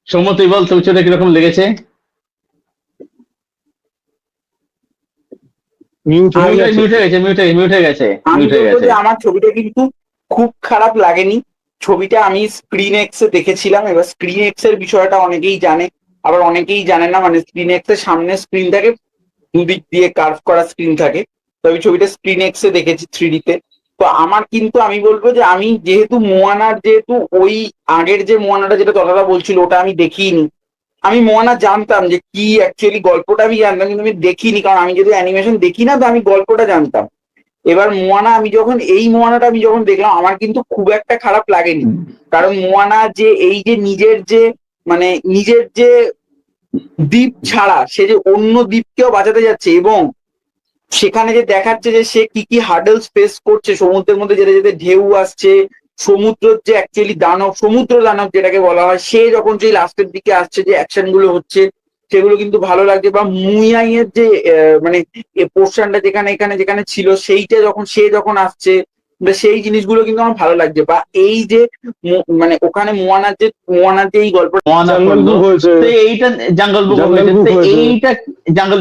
সৌম্য তুই বল, তোর ছবিটা কিরকম লেগেছে? মিউট হয়ে গেছে। মিউট হয়ে গেছে, মিউট হয়ে গেছে, আমি মিউট হয়ে বলবো গেছে। যে আমার ছবিটা কিন্তু খুব খারাপ লাগেনি। ছবিটা আমি স্ক্রিন এক্স এ দেখেছিলাম। এবার স্ক্রিন এক্স এর বিষয়টা অনেকেই জানে, আবার অনেকেই জানে না। মানে স্ক্রিন এক্স এর সামনে স্ক্রিন থাকে, দুদিক দিয়ে কার্ভ করা স্ক্রিন থাকে। তো আমি ছবিটা স্ক্রিন এক্স এ দেখেছি 3D তে। তো আমার কিন্তু আমি বলবো যে আমি যেহেতু মোয়ানার যেহেতু ওই আগের যে মোয়ানাটা যেটা ততটা বলছিল ওটা আমি দেখিনি। আমি মোয়ানা জানতাম যে কি অ্যাকচুয়ালি গল্পটা আমি জানতাম, কিন্তু আমি দেখিনি, কারণ আমি যেহেতু অ্যানিমেশন দেখি না, তো আমি গল্পটা জানতাম। এবার মোয়ানা আমি যখন এই মোয়ানাটা আমি যখন দেখলাম আমার কিন্তু খুব একটা খারাপ লাগেনি। কারণ মোয়ানা যে এই যে নিজের যে মানে নিজের যে দ্বীপ ছাড়া সে যে অন্য দ্বীপকেও বাঁচাতে যাচ্ছে, এবং সেখানে যে দেখাচ্ছে যে সে কি কি হার্ডলস ফেস করছে সমুদ্রের মধ্যে যেতে যেতে, ঢেউ আসছে, সমুদ্রের যে অ্যাকচুয়ালি দানব, সমুদ্র দানব যেটাকে বলা হয়, সে যখন সেই লাস্টের দিকে আসছে, যে অ্যাকশন গুলো হচ্ছে সেগুলো কিন্তু ভালো লাগছে। বা মুয়াই এর যে মানে পোর্শনটা যেখানে এখানে যেখানে ছিল, সেইটা যখন সে যখন আসছে, সেই জিনিসগুলো কিন্তু আমার ভালো লাগছে। বা এই যে মানে ওখানে মোয়ানার যে এই গল্প মোয়ানা জঙ্গল করলো, বুক হয়েছে, তো এইটা জঙ্গল বুক জঙ্গল হয়েছে, বুক তো হয়েছে। এইটা জঙ্গল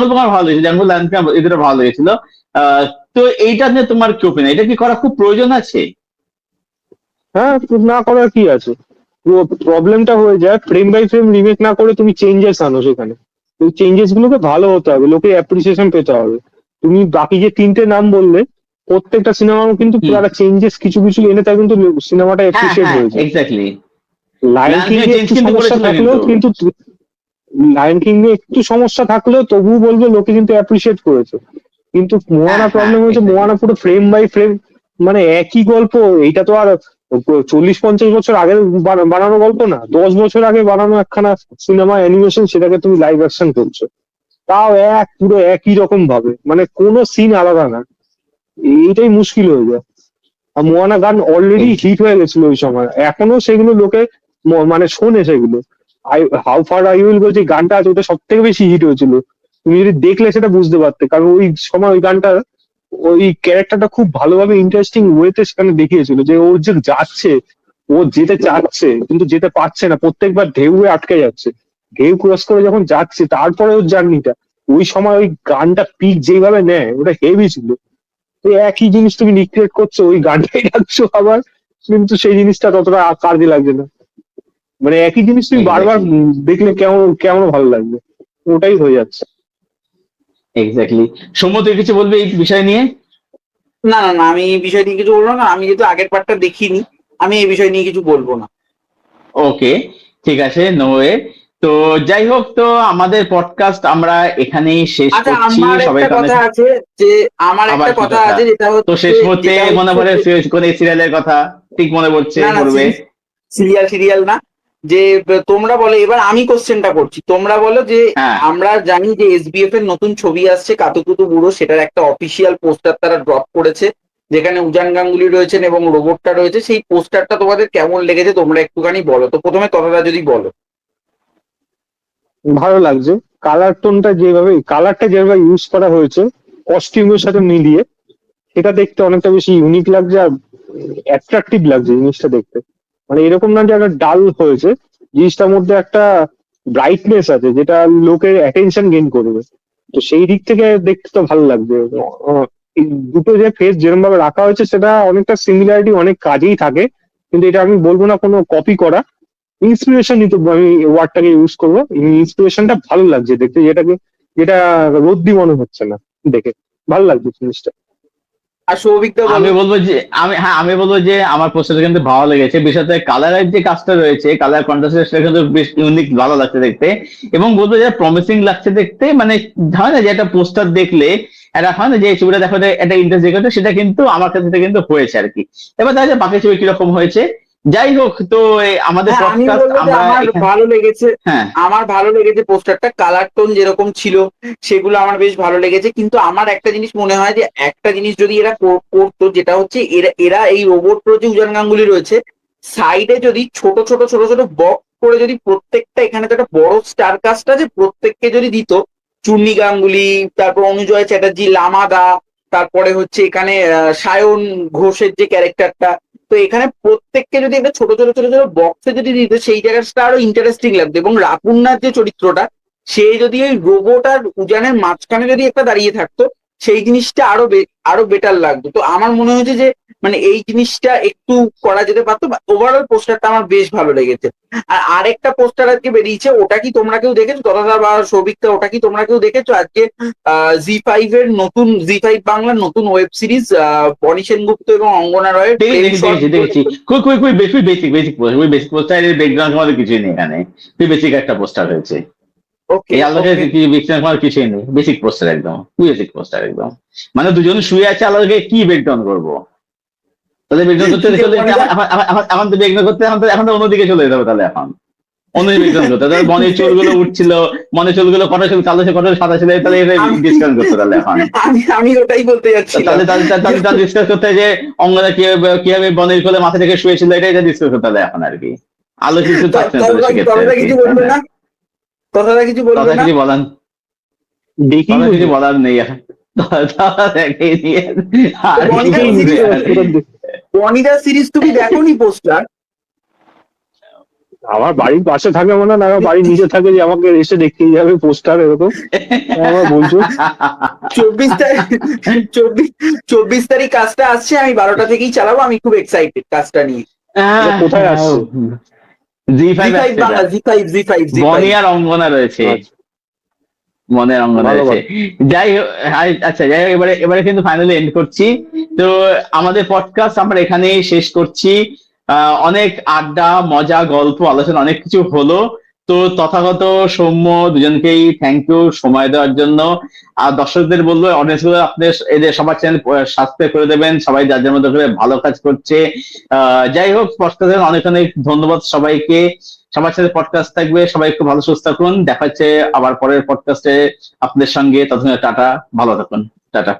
বুক আমার ভালো লেগেছে, জঙ্গল ল্যান্ড এটা ভালো লেগেছিল। তো এইটা নিয়ে তোমার কি ওপিনিয়ন, এটা কি করা খুব প্রয়োজন আছে? হ্যাঁ, না করার কি আছে? প্রবলেমটা হয়ে যায় ফ্রেম বাই ফ্রেম রিমেক না করে তুমি চেঞ্জেস আনো সেখানে, ওই চেঞ্জেস গুলোকে ভালো হতে হবে, লোকে অ্যাপ্রিসিয়েশন পেতে হবে। তুমি বাকি যে তিনটে নাম বললে প্রত্যেকটা সিনেমাও কিন্তু হুম। তারা চেঞ্জেস কিছু কিছু এনে তাই কিন্তু সিনেমাটা হ্যাঁ অ্যাপ্রিসিয়েট হ্যাঁ হয়েছে। এক্স্যাক্টলি। লায়ন কিং এ চেঞ্জ একটু কিন্তু সমস্যা করেছিল থাকলেও কিন্তু। কিন্তু লায়ন কিং এ একটু সমস্যা থাকলেও তবুও বলবো লোকে কিন্তু অ্যাপ্রিসিয়েট করেছে। কিন্তু হ্যাঁ মোয়ানা হ্যাঁ প্রবলেম হয়েছে, এক্স্যাক্টলি। মোয়ানা পুরো ফ্রেম বাই ফ্রেম, মানে একই গল্প। এইটা তো আর 40-50 বছর আগে বানানো গল্প না, 10 বছর আগে বানানো একখানা সিনেমা অ্যানিমেশন, সেটাকে তুমি লাইভ অ্যাকশন করছো, তাও পুরো একই রকম ভাবে, মানে কোনো সিন আলাদা না। এইটাই মুশকিল হয়ে যায়। আর মোয়ানা গান অলরেডি হিট হয়ে গেছিল ওই সময়, এখনো সেগুলো লোকে মানে শোনে সেগুলো। How far I will go যে গানটা আছে ওটা সব থেকে বেশি হিট হয়েছিল, তুমি যদি দেখলে সেটা বুঝতে পারতে, কারণ ওই সময় ওই গানটা ওই ক্যারেক্টারটা খুব ভালোভাবে ইন্টারেস্টিং ওয়েতে সেখানে দেখিয়েছিল, যে ওর যে যাচ্ছে, ও যেতে চাচ্ছে কিন্তু যেতে পারছে না, প্রত্যেকবার ঢেউয়ে আটকে যাচ্ছে, ঢেউ ক্রস করে যখন যাচ্ছে তারপরে ওর জার্নিটা, ওই সময় ওই গানটা পিক যেভাবে নেয় ওটা হেভি ছিল। তো একই জিনিস তুমি রিক্রিয়েট করছো, ওই গানটাই রাখছো আবার, কিন্তু সেই জিনিসটা ততটা কাজে লাগছে না। মানে একই জিনিস তুমি বারবার এক্স্যাক্টলি। দেখলে কেমন কেমন ভালো লাগবে, ওটাই হয়ে যাচ্ছে। এক্স্যাক্টলি। সৌম্য তুই কিছু বলবি এই বিষয় নিয়ে? না না না, আমি এই বিষয় নিয়ে কিছু বলবো না। আমি যেহেতু আগের পার্টটা দেখিনি, আমি এই বিষয় নিয়ে কিছু বলবো না। ওকে, ঠিক আছে, নো ওয়ে। তো যাই হোক, তো আমাদের পডকাস্ট আমরা এখানেই শেষ আচ্ছা, করছি, আমার সবাই একটা কথা কানে। আছে, যে আমার আবার একটা কি কথা কথা? আছে যেটা তো হচ্ছে, শেষ মুহূর্তে যেটা মনে হচ্ছে পড়ে যে কোন সিরিয়ালের কথা? ঠিক মনে পড়ছে, না না, পড়বে। সিরিয়াল সিরিয়াল না, যে তোমরা বলো, এবার আমি কোশ্চেনটা করছি, তোমরা বলো যে হ্যাঁ আমরা জানি যে এসবিএফ এর নতুন ছবি আসছে কাতুকুতু বুড়ো, সেটার একটা অফিসিয়াল পোস্টার তারা ড্রপ করেছে, যেখানে উজান গাঙ্গুলি রয়েছেন এবং রোবটটা রয়েছে। সেই পোস্টারটা তোমাদের কেমন লেগেছে তোমরা একটুখানি বলো। তো প্রথমে কথাটা যদি বলো। ভালো লাগছে, কালারটা যেভাবে ইউজ করা হয়েছে, কস্টিউমের সাথে মিলিয়ে, সেটা দেখতে অনেকটা বেশি ইউনিক লাগছে আর অ্যাট্রাকটিভ লাগছে জিনিসটা দেখতে। মানে এরকম না যে একটা ডাল হয়েছে, জিনিসটার মধ্যে একটা ব্রাইটনেস আছে যেটা লোকের অ্যাটেনশন গেইন করবে। তো সেই দিক থেকে দেখতে তো ভালো লাগবে। এই দুটো যে ফেস যেরকম ভাবে রাখা হয়েছে সেটা অনেকটা সিমিলারিটি অনেক কাজেই থাকে, কিন্তু এটা আমি বলবো না কোনো কপি করা, ইন্সপিরেশন নিতে আমি ওয়ার্ডটাকে ইউজ করবো। ইন্সপিরেশনটা ভালো লাগছে দেখতে, যেটা রদ্দি মনে হচ্ছে না দেখে, ভালো লাগছে জিনিসটা। আর সৌভিকটা আমি বলো। বলবো যে আমি বলবো যে আমার পোস্টারটা কিন্তু ভালো লেগেছে, বিশেষত কালারের যে কাজটা রয়েছে, কালার কন্ট্রাস্ট কিন্তু বেশ ইউনিক, ভালো লাগছে দেখতে। এবং বলবো যে প্রমিসিং লাগছে দেখতে। মানে হয় না যে একটা পোস্টার দেখলে একটা হয় না যে এই ছবিটা দেখো একটা ইন্টারেস্ট দেখে, সেটা কিন্তু আমার ক্ষেত্রে কিন্তু হয়েছে আর কি। এবার দেখা যায় বাকি ছবি কিরকম হয়েছে। যাই হোক, তো আমাদের হ্যাঁ, আমি পডকাস্ট বলবো যে আমরা আমার এখানে, ভালো লেগেছে। হ্যাঁ আমার ভালো লেগেছে পোস্টারটা, কালার টোন যেরকম ছিল সেগুলো আমার বেশ ভালো লেগেছে। কিন্তু আমার একটা জিনিস মনে হয় যে একটা জিনিস যদি এরা করতো, যেটা হচ্ছে এরা এরা এই রোবট প্রো যে উজান গাঙ্গুলি রয়েছে, সাইডে যদি ছোট ছোট ছোট ছোট বক্স করে যদি প্রত্যেকটা, এখানে তো একটা বড় স্টার কাস্ট আছে, প্রত্যেককে যদি দিত, চূর্ণী গাঙ্গুলি, তারপর অনুজয় চ্যাটার্জি, লামাদা, তারপরে হচ্ছে এখানে সায়ন ঘোষের যে ক্যারেক্টারটা, তো এখানে প্রত্যেককে যদি একটা ছোট ছোট ছোট ছোট বক্সে যদি দিত, সেই জায়গাটা আরো ইন্টারেস্টিং লাগতো। এবং রাপুন্নার যে চরিত্রটা, সে যদি ওই রোবট আর উজানের মাঝখানে যদি একটা দাঁড়িয়ে থাকতো, সেই জিনিসটা আরো বেটার লাগতো। তো আমার মনে হয়েছে যে মানে এই জিনিসটা একটু করা যেতে পারতো। ওভারঅল পোস্টারটা আমার বেশ ভালো লেগেছে। আর আরেকটা পোস্টার আজকে বেরিয়েছে, ওটা কি তোমরা কেউ দেখেছো? তথা বা সৌভিকটা, ওটা কি তোমরা কেউ দেখেছো? আজকে জি5 এর নতুন, জি5 বাংলার নতুন ওয়েব সিরিজ, বনি সেনগুপ্ত এবং অঙ্গনা রয়ের প্রেম দেখেছি শট দেখেছি দেখেছি খুব খুব খুব বেশি বেসিক বেসিক পোস্টার, ওই বেসিক পোস্টারের ব্যাকগ্রাউন্ড আমাদের কিছুই নেই এখানে। খুবই বেসিক একটা পোস্টার হয়েছে। ওকে এই আলোকে ওকে। কি ব্যাকগ্রাউন্ড আমার কিছুই নেই, বেসিক পোস্টার একদম, খুবই বেসিক পোস্টার একদম। মানে দুজন শুয়ে আছে, আলোকে কি ব্যাকগ্রাউন্ড করবো? তাহলে ব্যাকগ্রাউন্ড করতে চলে যেতে এখন তো ব্যাকগ্রাউন্ড করতে এখন তো অন্যদিকে চলে যেতে হবে। তাহলে এখন অন্যদিকে ব্যাকগ্রাউন্ড করতে, তাহলে বনের চুলগুলো উঠছিল, মনের চুলগুলো কটা চুল কালো ছিল, কটা সাদা ছিল, তাহলে এটা ডিসকাউন্ট করতে তাহলে এখন। আমি ওটাই বলতে যাচ্ছিলাম। তাহলে ডিসকাস করতে যে অঙ্গনা কিভাবে বনের কোলে মাথা থেকে শুয়েছিল, এটা ডিসকাস করতে হবে এখন আর কি। আলো কিছু থাকছে না তাহলে সেক্ষেত্রে আর ততটা কি, কিছু তাই বলবে না? না? ততটা কিছু বলবে কথা না? কিছু বলার, দেখি কথা কিছু বলার নেই এখন। কথা দেখে নিয়ে আর কি বনিদার বলবে সিরিজ, আর? বনিদার সিরিজ তুমি দেখোনি পোস্টার? আমার বাড়ির পাশে থাকে মানে না, আমার বাড়ির নিচে থাকে যে আমাকে এসে দেখতেই যাবে পোস্টার এরকম, আমার বলছো। 24 তারিখ, 24 তারিখ কাজটা আসছে, আমি 12টা থেকেই চালাবো। আমি খুব এক্সাইটেড কাজটা নিয়ে। এটা কোথায় আসছে? জি5 জি5 আসছে, বাংলা, জি5 বনি আর অঙ্গনা রয়েছে, আচ্ছা, মনের অঙ্গন ভালো রয়েছে। কথা। যাই হোক, আচ্ছা যাই হোক, এবারে কিন্তু ফাইনালি এন্ড করছি। তো আমাদের পডকাস্ট আমরা এখানেই শেষ করছি। অনেক আড্ডা, মজা, গল্প, আলোচনা, অনেক কিছু হলো। তো তথাগত, সৌম্য, দুজনকেই থ্যাংক ইউ সময় দেওয়ার জন্য। আর দর্শকদের বলবো, অডিয়েন্স গুলো আপনাদের এদের সবার চ্যানেল সাবস্ক্রাইব করে দেবেন, সবাই যার যার মধ্যে করে ভালো কাজ করছে। যাই হোক, পডকাস্টের অনেক অনেক ধন্যবাদ সবাইকে। সবার সাথে পডকাস্ট থাকবে, সবাই একটু ভালো সুস্থ থাকুন, দেখা হচ্ছে আবার পরের পডকাস্টে আপনাদের সঙ্গে। ততক্ষণ টাটা, ভালো থাকুন, টাটা।